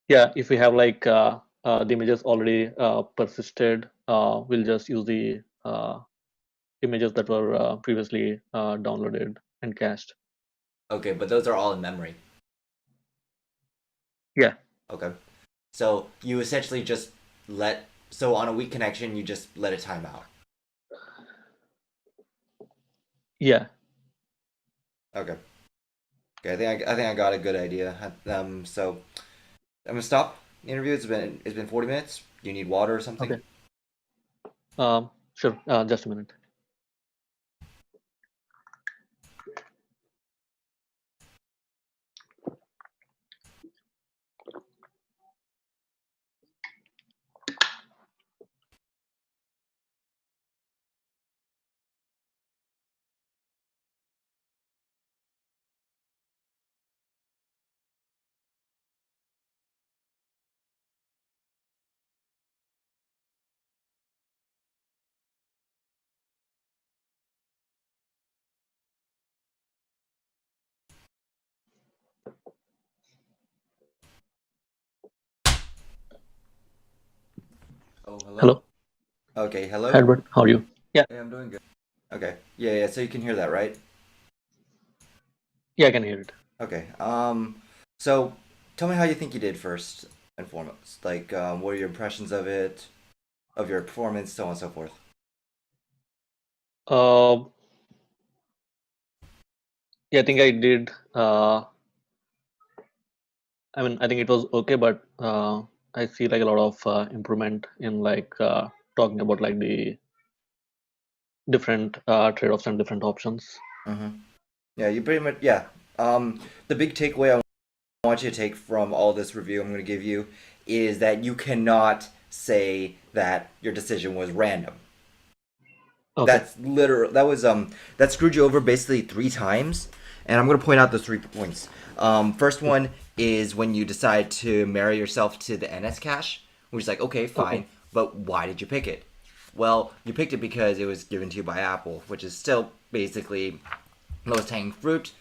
yeah, if we have like the images already persisted, we'll just use the images that were previously downloaded and cached. Okay, but those are all in memory. Yeah, Okay. So you essentially just so on a weak connection, you just let it time out. yeah, Okay. Okay, I think I got a good idea. So I'm gonna stop the interview. It's been 40 minutes. Do you need water or something? okay. Sure, just a minute. Oh, hello. Hello, Okay, hi hello. Edward, how are you? Yeah, Hey, I'm doing good. Okay. Yeah, yeah. So you can hear that, right? yeah, I can hear it. Okay. So tell me how you think you did first and foremost. Like, what are your impressions of it, of your performance, so on and so forth. Uh, yeah, I think I did. I mean, I think it was okay, but I see like a lot of improvement in like talking about like the different trade-offs and different options. Mm-hmm. Yeah, you pretty much. Yeah. The big takeaway I want you to take from all this review I'm going to give you is that you cannot say that your decision was random. Okay, That's literal. That screwed you over basically 3 times, and I'm going to point out those 3 points. First okay, one is when you decide to marry yourself to the NS cache, which is like, okay, okay, fine, but why did you pick it? Well, you picked it because it was given to you by Apple, which is still basically lowest hanging fruit.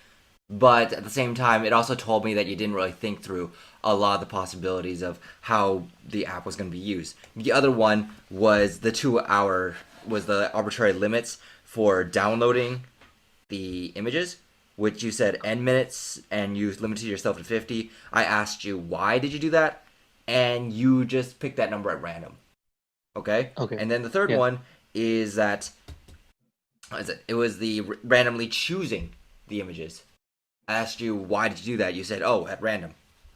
But at the same time, it also told me that you didn't really think through a lot of the possibilities of how the app was going to be used. The other one was the arbitrary limits for downloading the images, which you said n minutes and you limited yourself to 50. I asked you why did you do that, and you just picked that number at random. Okay, okay. and then the third Yeah, one is that it was the randomly choosing the images. I asked you why did you do that. You said, "Oh, at random,"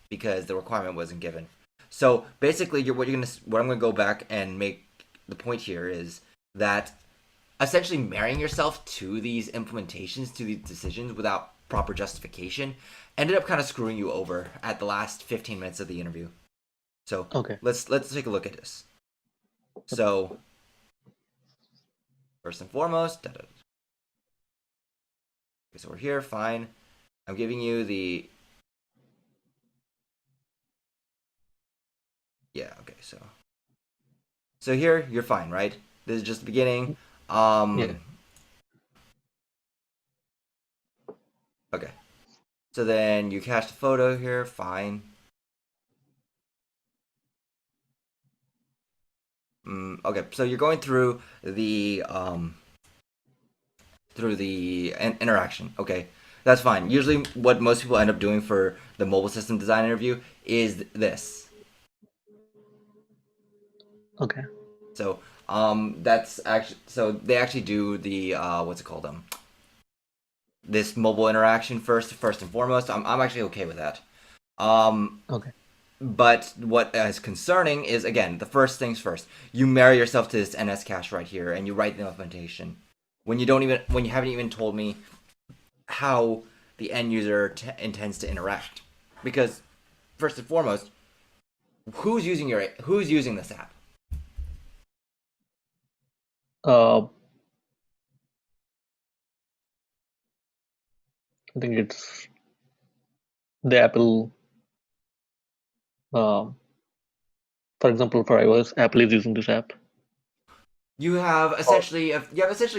because the requirement wasn't given. So basically, what I'm gonna go back and make the point here is that essentially marrying yourself to these implementations, to these decisions without proper justification, ended up kind of screwing you over at the last 15 minutes of the interview. So okay. let's take a look at this. Yep. So first and foremost, so we're here, fine. I'm giving you the yeah, okay, so here you're fine, right? This is just the beginning. Yeah, Um okay. So then you cached a photo here, fine. Okay, so you're going through the interaction. Okay, that's fine. Usually, what most people end up doing for the mobile system design interview is this. Okay. So that's actually so they actually do the what's it called this mobile interaction first and foremost. I'm actually okay with that. Um, Okay. but what is concerning is again the first things first. You marry yourself to this NS cache right here, and you write the implementation when you haven't even told me how the end user intends to interact. Because first and foremost, who's using this app? Uh, I think it's the Apple. Uh, for example, for iOS, Apple is using this app. You have essentially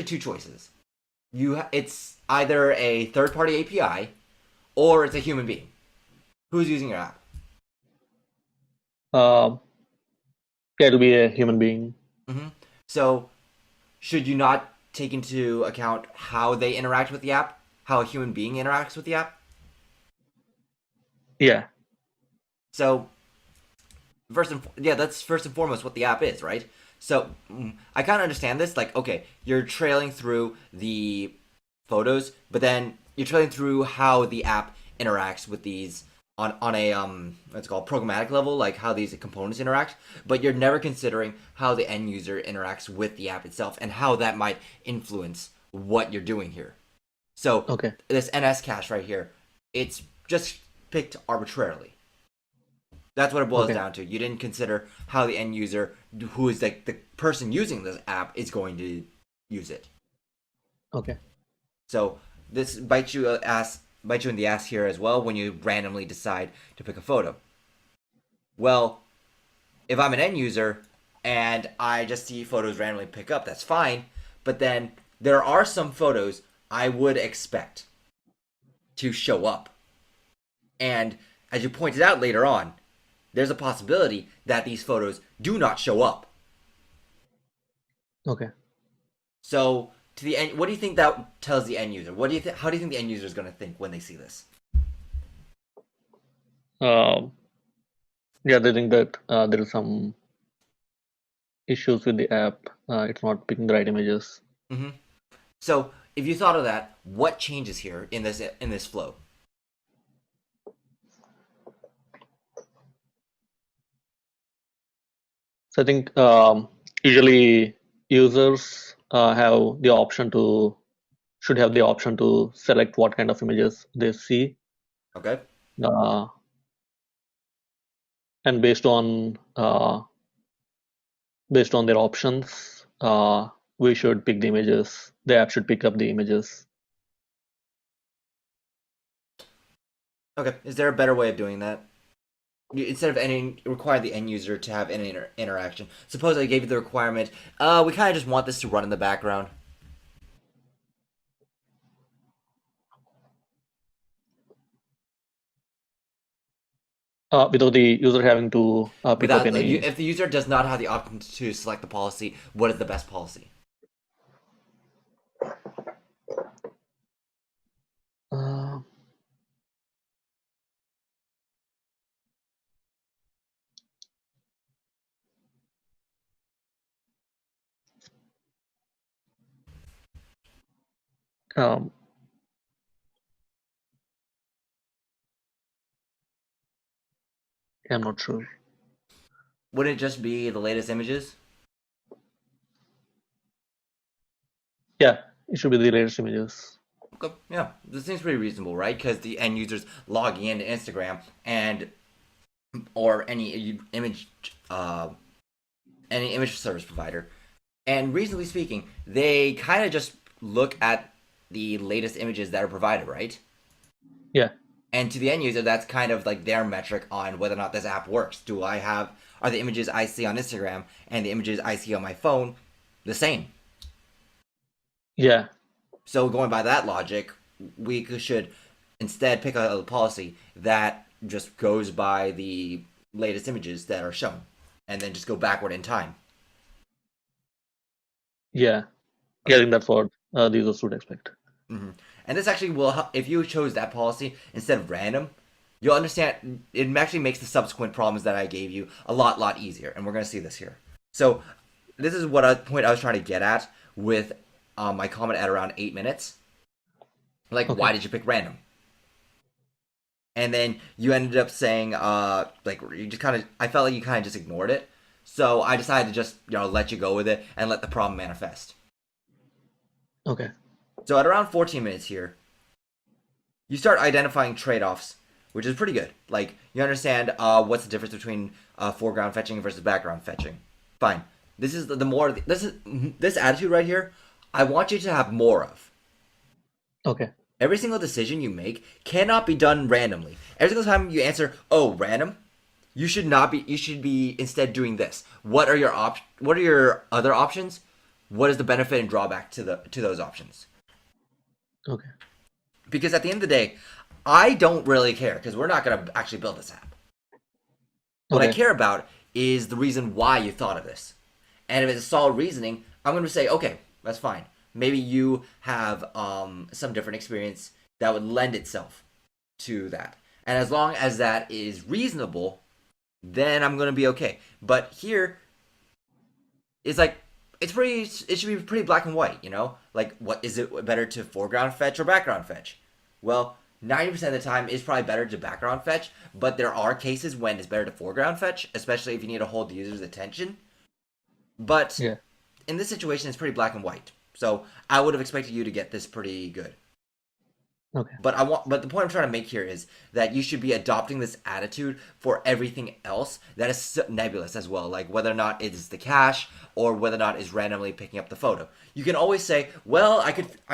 two choices. It's either a third party API or it's a human being. Who's using your app? Uh, yeah, it'll be a human being. Mm-hmm. So should you not take into account how they interact with the app, how a human being interacts with the app? Yeah. So yeah, that's first and foremost what the app is, right? So I kind of understand this. Like, okay, you're trailing through the photos, but then you're trailing through how the app interacts with these on a what's called programmatic level, like how these components interact. But you're never considering how the end user interacts with the app itself and how that might influence what you're doing here. So Okay. this NS cache right here, it's just picked arbitrarily. That's what it boils Okay. down to. You didn't consider how the end user, who is like the person using this app, is going to use it. Okay. So this bites you in the ass here as well when you randomly decide to pick a photo. Well, if I'm an end user and I just see photos randomly pick up, that's fine. But then there are some photos I would expect to show up. And as you pointed out later on, there's a possibility that these photos do not show up. Okay. So to the end, what do you think that tells the end user? How do you think the end user is going to think when they see this? Um, yeah, they think that there is some issues with the app. It's not picking the right images. Mm-hmm. So if you thought of that, what changes here in this flow? So I think usually users have the option to should have the option to select what kind of images they see, Okay. uh, and based on their options, we should pick the images. The app should pick up the images. Okay. Is there a better way of doing that? Instead of any require the end user to have any interaction. Suppose I gave you the requirement. We kind of just want this to run in the background Without the user having to pick up without like, any. if the user does not have the option to select the policy. What is the best policy? Uh, um, I'm not sure. Wouldn't it just be the latest images? Yeah, it should be the latest images. Okay, yeah, this seems pretty reasonable, right? Because the end users logging into Instagram and or uh, any image service provider, and reasonably speaking, they kind of just look at the latest images that are provided, right? Yeah, And to the end user, that's kind of like their metric on whether or not this app works. Are the images I see on Instagram and the images I see on my phone the same? yeah, So going by that logic, we should instead pick a policy that just goes by the latest images that are shown, and then just go backward in time. Yeah, yeah, I Okay. think that's what the users would expect. hmm And this actually will help if you chose that policy instead of random. You'll understand it actually makes the subsequent problems that I gave you a lot easier, and we're gonna see this here. So this is what point I was trying to get at with my comment at around 8 minutes. Like, Okay, why did you pick random? And then you ended up saying, like you just kind of, I felt like you kind of just ignored it. So I decided to just let you go with it and let the problem manifest. okay, So at around 14 minutes here, you start identifying trade-offs, which is pretty good. Like you understand what's the difference between foreground fetching versus background fetching. Fine. This is the more this attitude right here. I want you to have more of. okay, Every single decision you make cannot be done randomly. Every single time you answer, "Oh, random," you should not be. You should be instead doing this. What are your What are your other options? What is the benefit and drawback to those options? okay, Because at the end of the day, I don't really care because we're not going to actually build this app. What I okay, care about is the reason why you thought of this. And if it's a solid reasoning, I'm going to say, okay, that's fine. Maybe you have some different experience that would lend itself to that. And as long as that is reasonable, then I'm going to be okay. But here, it's like, it should be pretty black and white, you know? Like, what is it better to foreground fetch or background fetch? Well, 90% of the time it's probably better to background fetch, but there are cases when it's better to foreground fetch, especially if you need to hold the user's attention. But yeah, in this situation, it's pretty black and white. So I would have expected you to get this pretty good. okay, But the point I'm trying to make here is that you should be adopting this attitude for everything else that is nebulous as well, like whether or not it's the cache or whether or not it's randomly picking up the photo. You can always say, "Well, I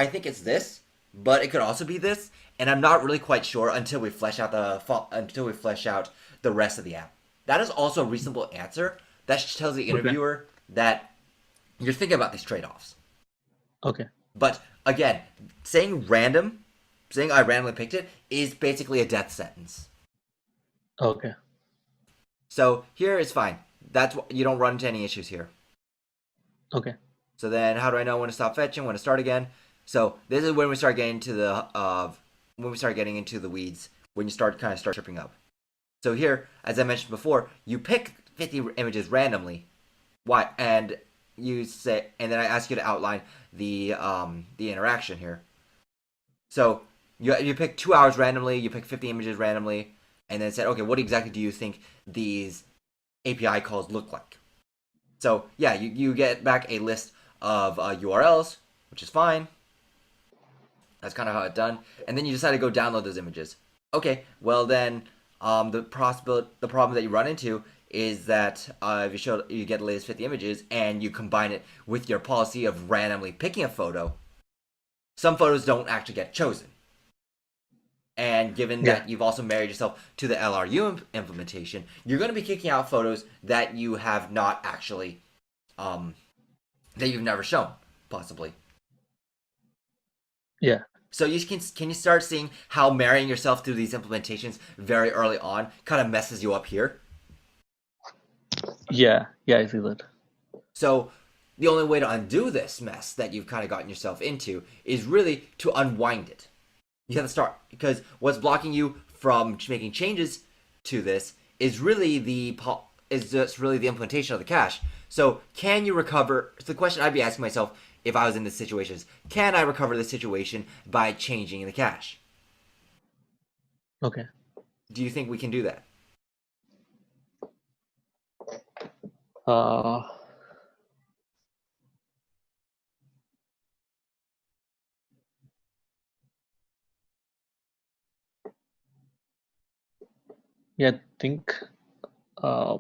think it's this, but it could also be this," and I'm not really quite sure until we flesh out the rest of the app. That is also a reasonable answer. That tells the okay, interviewer that you're thinking about these trade-offs. okay, But again, saying random, saying I randomly picked it, is basically a death sentence. okay, So here is fine. That's what you don't run into any issues here. okay, So then, how do I know when to stop fetching, when to start again? So this is when we start getting to the when we start getting into the weeds, when you start tripping up. So here, as I mentioned before, you pick 50 images randomly. Why? And you say, and then I ask you to outline the interaction here. So you pick 2 hours randomly, you pick 50 images randomly, and then said, okay, what exactly do you think these API calls look like? So yeah, you get back a list of URLs, which is fine. That's kind of how it's done. And then you decide to go download those images. Okay, well then, the problem that you run into is that if you get the latest 50 images and you combine it with your policy of randomly picking a photo, some photos don't actually get chosen. And given yeah, that you've also married yourself to the LRU implementation, you're going to be kicking out photos that you have not actually, that you've never shown, possibly. yeah, So can you start seeing how marrying yourself to these implementations very early on kind of messes you up here? yeah, yeah, I see that. So the only way to undo this mess that you've kind of gotten yourself into is really to unwind it. You have to start because what's blocking you from making changes to this is really is just really the implementation of the cache. So can you recover? So the question I'd be asking myself if I was in this situation is, can I recover the situation by changing the cache? Okay, Do you think we can do that? uh, yeah, I think uh,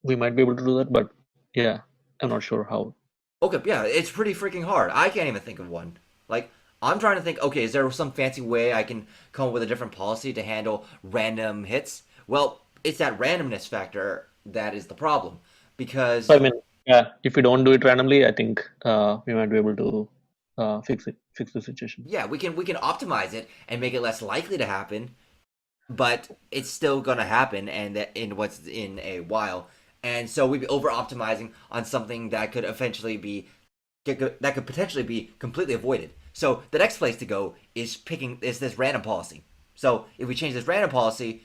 we might be able to do that, but yeah, I'm not sure how. Okay, yeah, it's pretty freaking hard. I can't even think of one. Like, I'm trying to think, okay, is there some fancy way I can come up with a different policy to handle random hits? Well, it's that randomness factor that is the problem. So Because, I mean, yeah, if we don't do it randomly, I think we might be able to fix the situation. yeah, we can optimize it and make it less likely to happen, but it's still gonna happen and that in what's in a while. and so we'd be over optimizing on something that could eventually be that could potentially be completely avoided. So the next place to go is this random policy. So if we change this random policy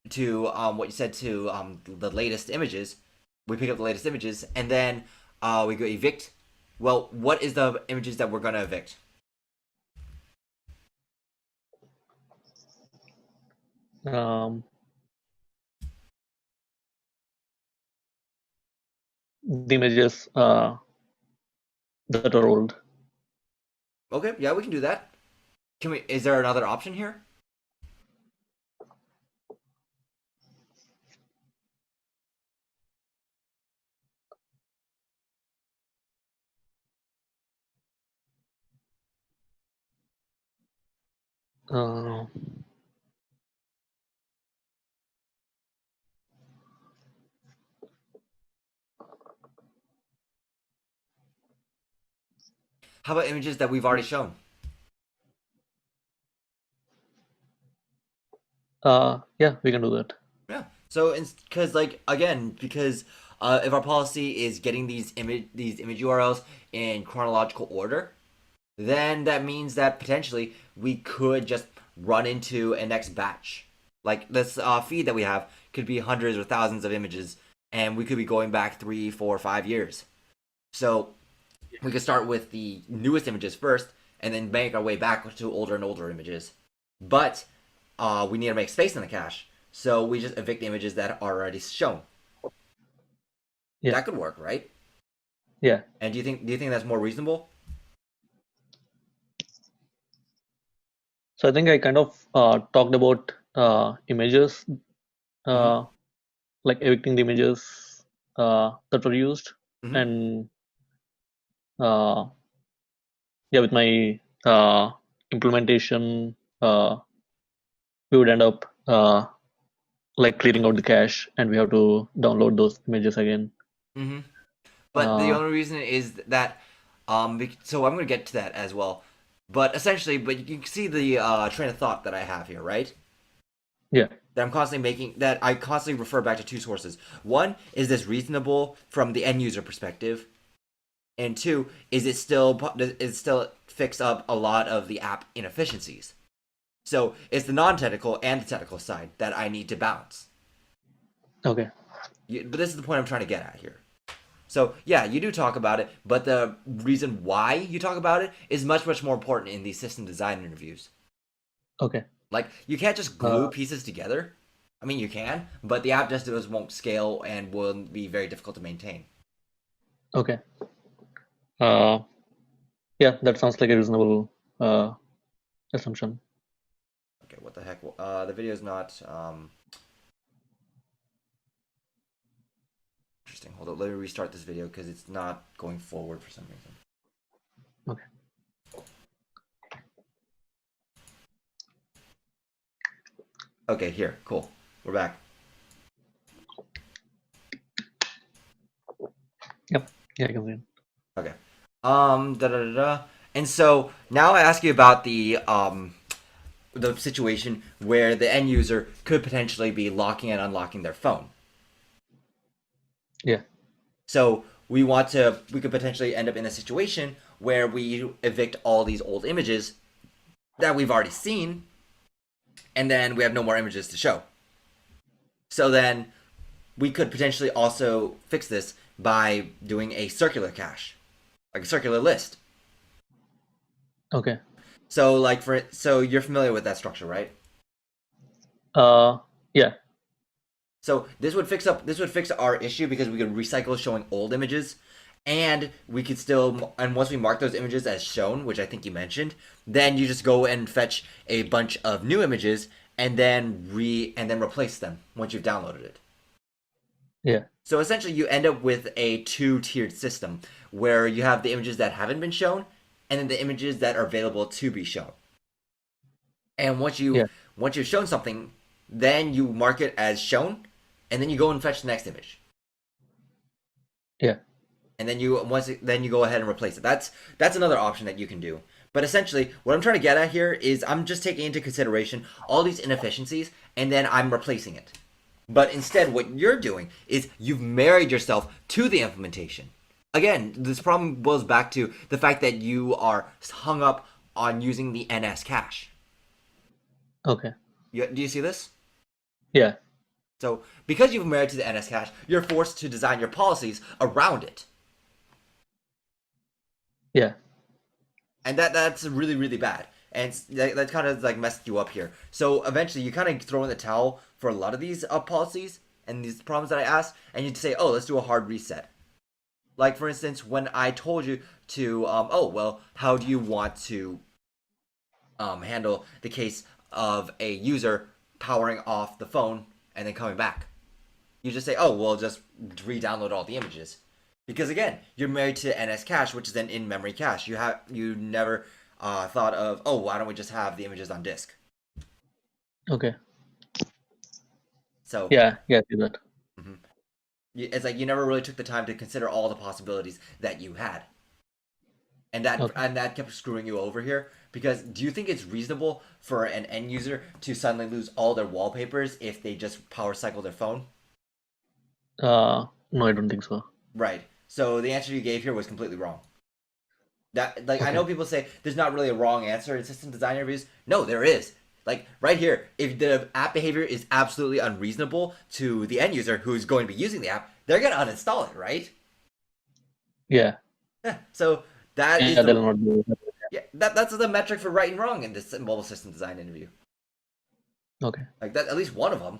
to what you said to the latest images, we pick up the latest images, and then we go evict. Well, what is the images that we're gonna evict? Um, the images that are old. Okay, yeah, we can do that. Can we? Is there another option here? Uh, How about images that we've already shown? yeah, we can do that. Yeah. So, because like again, because if our policy is getting these image URLs in chronological order, then that means that potentially we could just run into a next batch. Like this feed that we have could be hundreds or thousands of images, and we could be going back 3, 4, 5 years. So we could start with the newest images first, and then make our way back to older and older images. But we need to make space in the cache, so we just evict the images that are already shown. Yeah, That could work, right? yeah. And do you think that's more reasonable? So I think I kind of talked about images, Mm-hmm. uh, like evicting the images that were used, Mm-hmm. and uh, yeah, with my implementation, we would end up like clearing out the cache, and we have to download those images again. Mm-hmm. But the Uh, only reason is that so I'm going to get to that as well. But essentially, but you can see the train of thought that I have here, right? yeah, That I'm constantly making, that I constantly refer back to two sources. One, is this reasonable from the end user perspective? And two, is it still fix up a lot of the app inefficiencies? So it's the non-technical and the technical side that I need to balance. okay, But this is the point I'm trying to get at here. So yeah, you do talk about it, but the reason why you talk about it is much, much more important in these system design interviews. okay, Like you can't just glue uh, pieces together. I mean, you can, but the app just won't scale and will be very difficult to maintain. okay. Uh, yeah, that sounds like a reasonable assumption. Okay, what the heck? The video is not interesting. Hold up, let me restart this video because it's not going forward for some reason. Okay. Okay, here, cool. We're back. Yep. Yeah, I can see it. Okay. Da da da da. And so now I ask you about the situation where the end user could potentially be locking and unlocking their phone. Yeah. So we could potentially end up in a situation where we evict all these old images that we've already seen, and then we have no more images to show. So then we could potentially also fix this by doing a circular cache, like a circular list. Okay. So you're familiar with that structure, right? Yeah. So this would fix our issue because we could recycle showing old images, and we could still, and once we mark those images as shown, which I think you mentioned, then you just go and fetch a bunch of new images and then replace them once you've downloaded it. Yeah. So essentially, you end up with a two-tiered system where you have the images that haven't been shown, and then the images that are available to be shown. And Yeah. once you've shown something, then you mark it as shown, and then you go and fetch the next image, Yeah. and then you go ahead and replace it. That's another option that you can do. But essentially, what I'm trying to get at here is I'm just taking into consideration all these inefficiencies, and then I'm replacing it. But instead, what you're doing is you've married yourself to the implementation. Again, this problem boils back to the fact that you are hung up on using the NS cache. Okay. Do you see this? Yeah. So, because you've married to the NS cache, you're forced to design your policies around it. Yeah. And that's really, really bad. And that kind of like messed you up here. So eventually you kind of throw in the towel for a lot of these policies and these problems that I asked, and you say, oh, let's do a hard reset. Like, for instance, when I told you to, oh, well, how do you want to handle the case of a user powering off the phone and then coming back? You just say, oh, well, just re-download all the images. Because again, you're married to NS cache, which is an in-memory cache. You never thought of, oh, why don't we just have the images on disk? Okay. So Yeah. Yeah. I see that. mhm. It's like you never really took the time to consider all the possibilities that you had, Okay. and that kept screwing you over here. Because do you think it's reasonable for an end user to suddenly lose all their wallpapers if they just power cycle their phone? No, I don't think so. Right. So the answer you gave here was completely wrong. That like I Okay. know people say there's not really a wrong answer in system design interviews. No, there is. Like right here, if the app behavior is absolutely unreasonable to the end user who's going to be using the app, they're gonna uninstall it, right? Yeah. Yeah. So that is Yeah. the They'll not do it. yeah that's the metric for right and wrong in this mobile system design interview. Okay. Like that, at least one of them.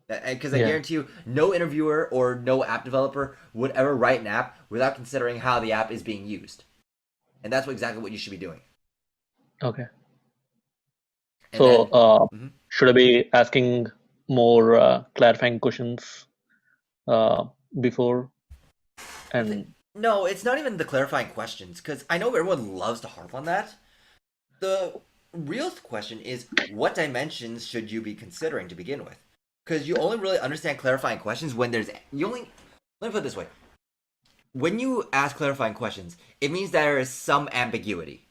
Because I Yeah. guarantee you, no interviewer or no app developer would ever write an app without considering how the app is being used, and that's exactly what you should be doing. Okay. And So, then. Mhm. should I be asking more clarifying questions uh, before? And No, it's not even the clarifying questions, because I know everyone loves to harp on that. The real question is, what dimensions should you be considering to begin with? Because you only really understand clarifying questions when there's you only. Let me put it this way: when you ask clarifying questions, it means there is some ambiguity.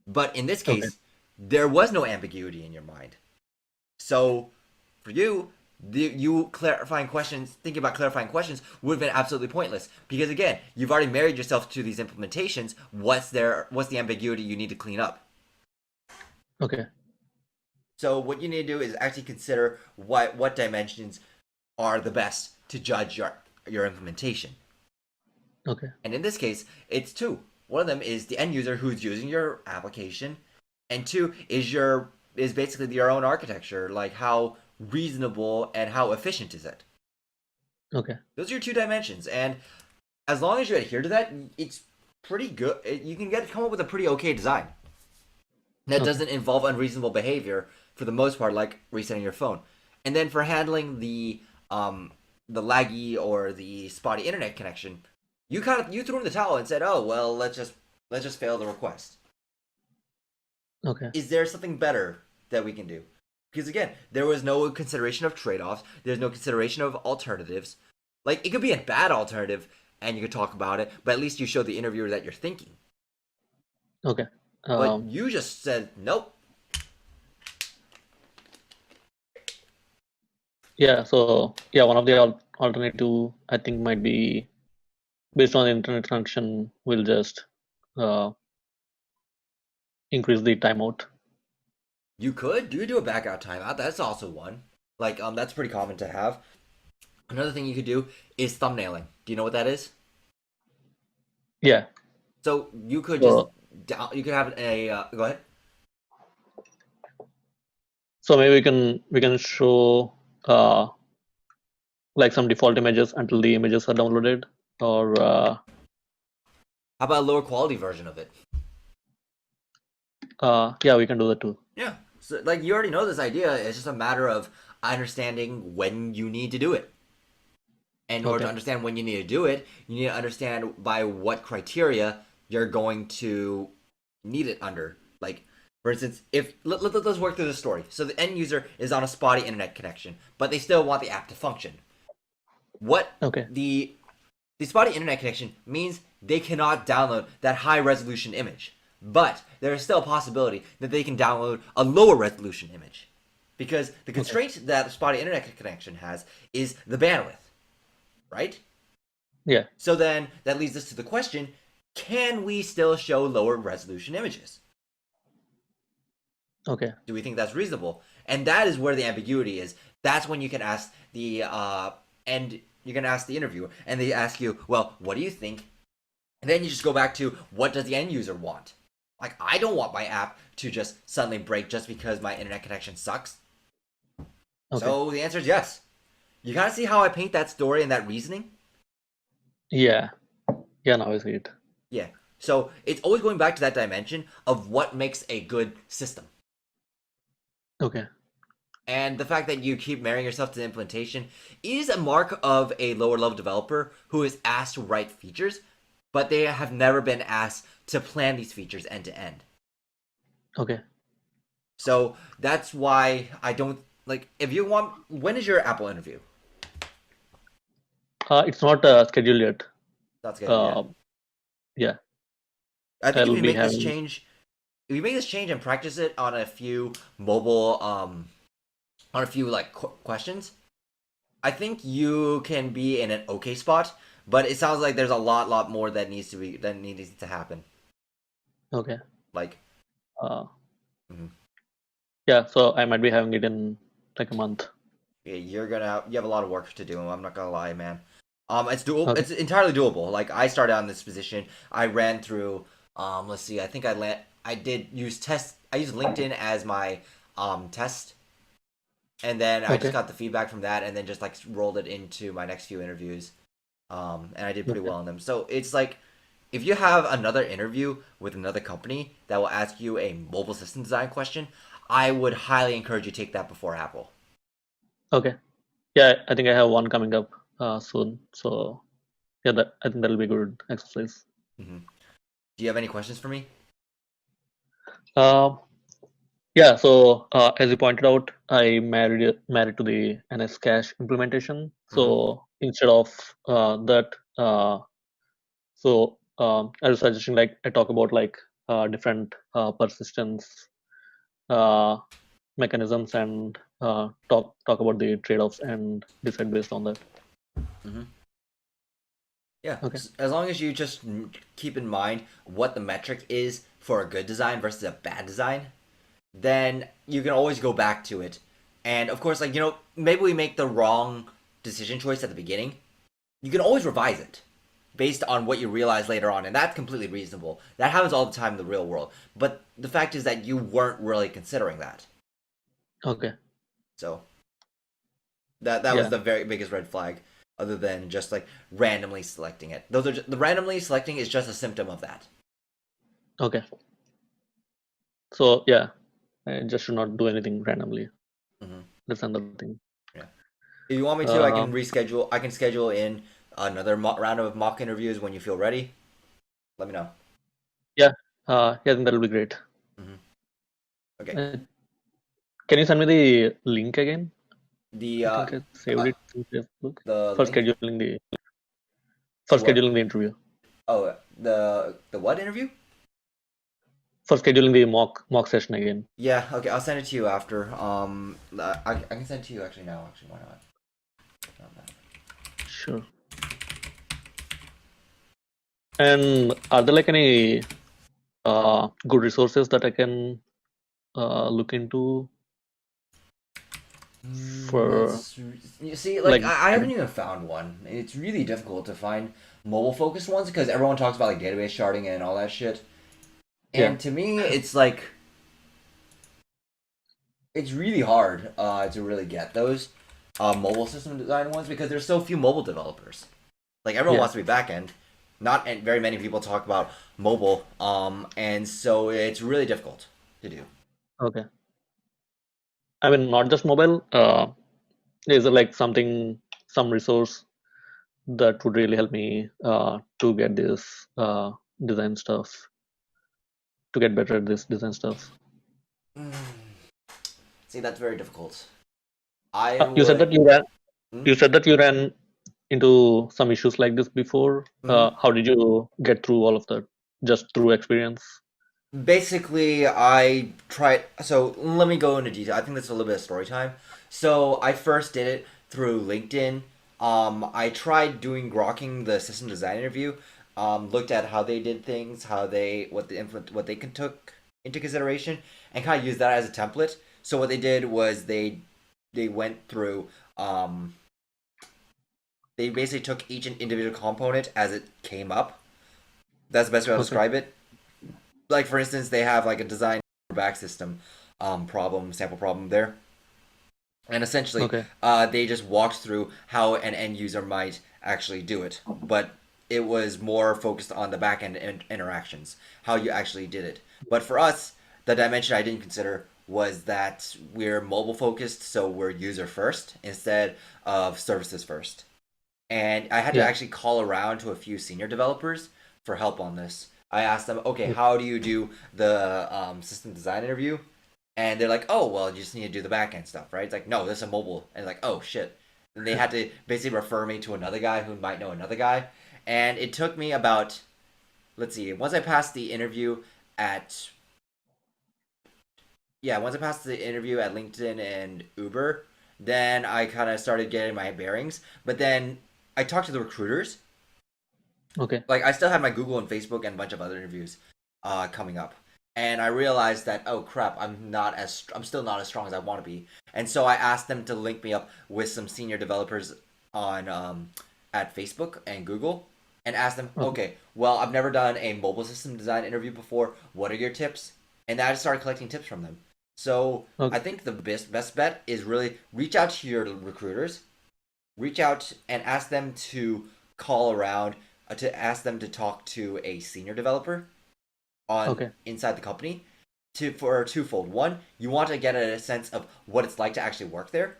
But in this okay. case, there was no ambiguity in your mind. So, for you, you clarifying questions, thinking about clarifying questions would have been absolutely pointless because again, you've already married yourself to these implementations. What's the ambiguity you need to clean up? Okay. So what you need to do is actually consider what dimensions are the best to judge your implementation. Okay. And in this case, it's two. One of them is the end user who's using your application, and two is basically your own architecture, like how reasonable and how efficient is it. Okay. Those are your two dimensions, and as long as you adhere to that, it's pretty good. You can come up with a pretty okay design that Okay. doesn't involve unreasonable behavior for the most part, like resetting your phone. And then for handling the laggy or the spotty internet connection, you threw in the towel and said, "Oh well, let's just fail the request." Okay. Is there something better that we can do? Because again, there was no consideration of trade-offs. There's no consideration of alternatives. Like it could be a bad alternative, and you could talk about it, but at least you showed the interviewer that you're thinking. Okay. But you just said nope. Yeah. So yeah, one of the alternative I think might be based on the internet connection. We'll just uh, increase the timeout. You could do a backout timeout. That's also one. Like that's pretty common to have. Another thing you could do is thumbnailing. Do you know what that is? Yeah. So you could just So you could have a go ahead. so maybe we can show like some default images until the images are downloaded, or How about a lower quality version of it? yeah, we can do that too. Yeah. So like you already know this idea. It's just a matter of understanding when you need to do it. And in order to Okay. understand when you need to do it, you need to understand by what criteria you're going to need it under. Like, for instance, if let's work through the story. So the end user is on a spotty internet connection, but they still want the app to function. What Okay. the spotty internet connection means they cannot download that high resolution image, but there is still a possibility that they can download a lower resolution image. because the Okay. constraint that a spotty internet connection has is the bandwidth, right? Yeah. So then that leads us to the question: can we still show lower resolution images? Okay. Do we think that's reasonable? And that is where the ambiguity is. That's when you can ask the and you can ask the interviewer, and they ask you, well, what do you think? And then you just go back to, what does the end user want? Like, I don't want my app to just suddenly break just because my internet connection sucks. Okay. So the answer is yes. You kind of see how I paint that story and that reasoning? Yeah. Yeah. Now I see it. Yeah. So it's always going back to that dimension of what makes a good system. Okay. And the fact that you keep marrying yourself to the implementation is a mark of a lower level developer who is asked to write features, but they have never been asked to plan these features end to end. Okay. So that's why I don't like, if you want, when is your Apple interview? It's not scheduled yet. That's good. Uh, Yeah. yeah. I think if I'll you be make this having. change, if you make this change and practice it on a few mobile, on a few like questions, I think you can be in an okay spot. But it sounds like there's a lot more that needs to happen. Okay. Like, Uh, mhm. yeah. So I might be having it in like a month. Yeah, you have a lot of work to do. I'm not gonna lie, man. It's doable. Okay. It's entirely doable. Like, I started on this position. I ran through. Let's see. I think I did use test. I used LinkedIn as my test, and then I just Okay. got the feedback from that, and then just like rolled it into my next few interviews. And I did pretty Okay. well in them. So it's like, if you have another interview with another company that will ask you a mobile system design question, I would highly encourage you to take that before Apple. Okay. Yeah. I think I have one coming up soon. So yeah, I think that'll be a good exercise. Mm-hmm. Do you have any questions for me? Uh, yeah. So as you pointed out, I married to the NS Cache implementation. Mm-hmm. So instead of that, I was suggesting like I talk about like different persistence uh, mechanisms and talk about the trade-offs and decide based on that. Mm-hmm. Yeah, Okay. as long as you just keep in mind what the metric is for a good design versus a bad design, then you can always go back to it. And of course, like, maybe we make the wrong decision choice at the beginning. You can always revise it based on what you realize later on, and that's completely reasonable. That happens all the time in the real world. But the fact is that you weren't really considering that. Okay. So that was Yeah. the very biggest red flag, other than just like randomly selecting it. The randomly selecting is just a symptom of that. Okay. So yeah, I just should not do anything randomly. Mm-hmm. That's another thing. Yeah. If you want me to, I Uh, can reschedule. I can schedule in another round of mock interviews when you feel ready. Let me know. yeah. Yeah, I think that'll be great. Mm-hmm. Okay. Uh, can you send me the link again? The I think I saved uh it in Facebook the for link scheduling the to what? interview. Oh, the what interview? For scheduling the mock session again. Yeah. Okay. I'll send it to you after. I can send it to you actually now. Actually, why not? Sure. And are there like any good resources that I can look into for That's you see, like, like I haven't even found one. It's really difficult to find mobile focused ones because everyone talks about like database sharding and all that shit. yeah, And to me, it's like it's really hard to really get those mobile system design ones because there's so few mobile developers. Like, everyone yeah, wants to be backend. Not very many people talk about mobile, and so it's really difficult to do. okay. I mean, not just mobile. Is there like some resource that would really help me to get this design stuff, to get better at this design stuff? Mm. See, that's very difficult. I You said would. that you ran. Mm-hmm. You said that you ran into some issues like this before. Mm-hmm. How did you get through all of that? Just through experience? Basically, I tried. So let me go into detail. I think that's a little bit of story time. So I first did it through LinkedIn. I tried doing grokking the system design interview. Looked at how they did things, how they what they can took into consideration, and kind of used that as a template. So what they did was they went through. They basically took each individual component as it came up. That's the best way to Okay. describe it. Like for instance, they have like a design back system sample problem there, and essentially Okay. they just walked through how an end user might actually do it, but it was more focused on the back end interactions, how you actually did it. But for us, the dimension I didn't consider was that we're mobile focused, so we're user first instead of services first. And I had to Yeah. actually call around to a few senior developers for help on this. I asked them, okay, Yeah. how do you do the system design interview? And they're like, oh, well, you just need to do the back end stuff, right? It's like, no, this is a mobile. And like, oh, shit. And they had to basically refer me to another guy who might know another guy. And it took me about, let's see, once I passed the interview at, yeah, once I passed the interview at LinkedIn and Uber, then I kind of started getting my bearings. But then I talked to the recruiters. Okay. Like I still have my Google and Facebook and a bunch of other interviews coming up, and I realized that oh crap, I'm still not as strong as I want to be, and so I asked them to link me up with some senior developers on at Facebook and Google, and asked them, Okay. okay, well I've never done a mobile system design interview before. What are your tips? And I just started collecting tips from them. So I Okay. think the best bet is really reach out to your recruiters, reach out and ask them to call around to ask them to talk to a senior developer on Okay. inside the company to for twofold. One, you want to get a sense of what it's like to actually work there.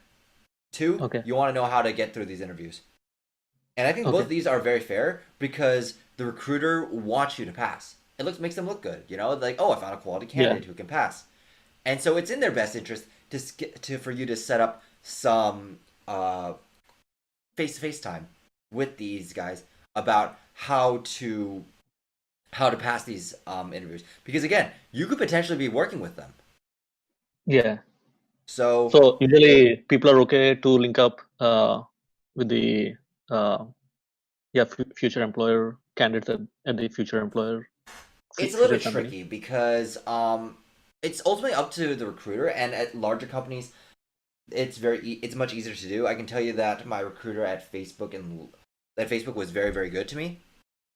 Two, Okay. you want to know how to get through these interviews. And I think both of Okay. these are very fair because the recruiter wants you to pass. It makes them look good, you know, like oh, I found a quality Yeah. candidate who can pass, and so it's in their best interest to for you to set up some face to face time with these guys about how to pass these interviews because again you could potentially be working with them Yeah. so So usually people are okay to link up with the uh, yeah future employer candidates at the future employer it's a little future bit company. tricky because it's ultimately up to the recruiter and at larger companies it's much easier to do. I can tell you that my recruiter at Facebook and at Facebook was very very good to me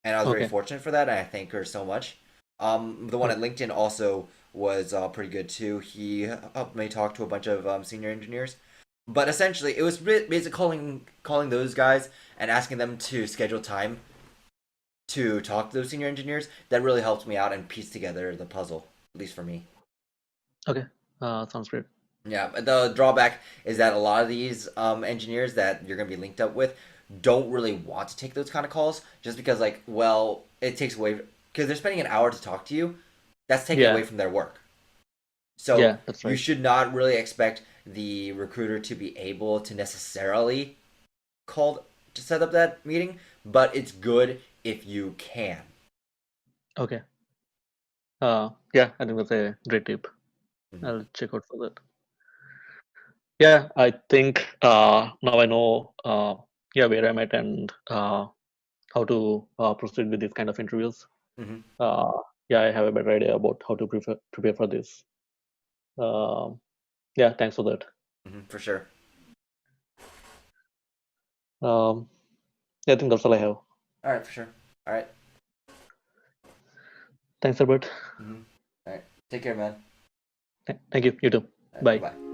and I was very Okay. fortunate for that and I thank her so much. The one at Okay. LinkedIn also was pretty good too. He helped me talk to a bunch of senior engineers. But essentially, it was basically calling those guys and asking them to schedule time to talk to those senior engineers. That really helped me out and piece together the puzzle, at least for me. Okay. Sounds great. Yeah, but the drawback is that a lot of these engineers that you're going to be linked up with don't really want to take those kind of calls just because, like, well, it takes away because they're spending an hour to talk to you. That's taking away Yeah. from their work. So Yeah. That's you right. should not really expect the recruiter to be able to necessarily call to set up that meeting, but it's good if you can. Okay. Yeah. I think that's a great tip. Mhm. I'll check out for that. Yeah. I think now I know yeah where I'm at and how to proceed with these kind of interviews. Mhm. Uh, yeah, I have a better idea about how to prepare for this. Um, yeah, thanks for that. Mhm. For sure. Um, yeah, I think that's all I have. All right. For sure. All right. Thanks, Albert. Mhm. All right. Take care, man. Thank you. You too. All right. Bye Bye. bye.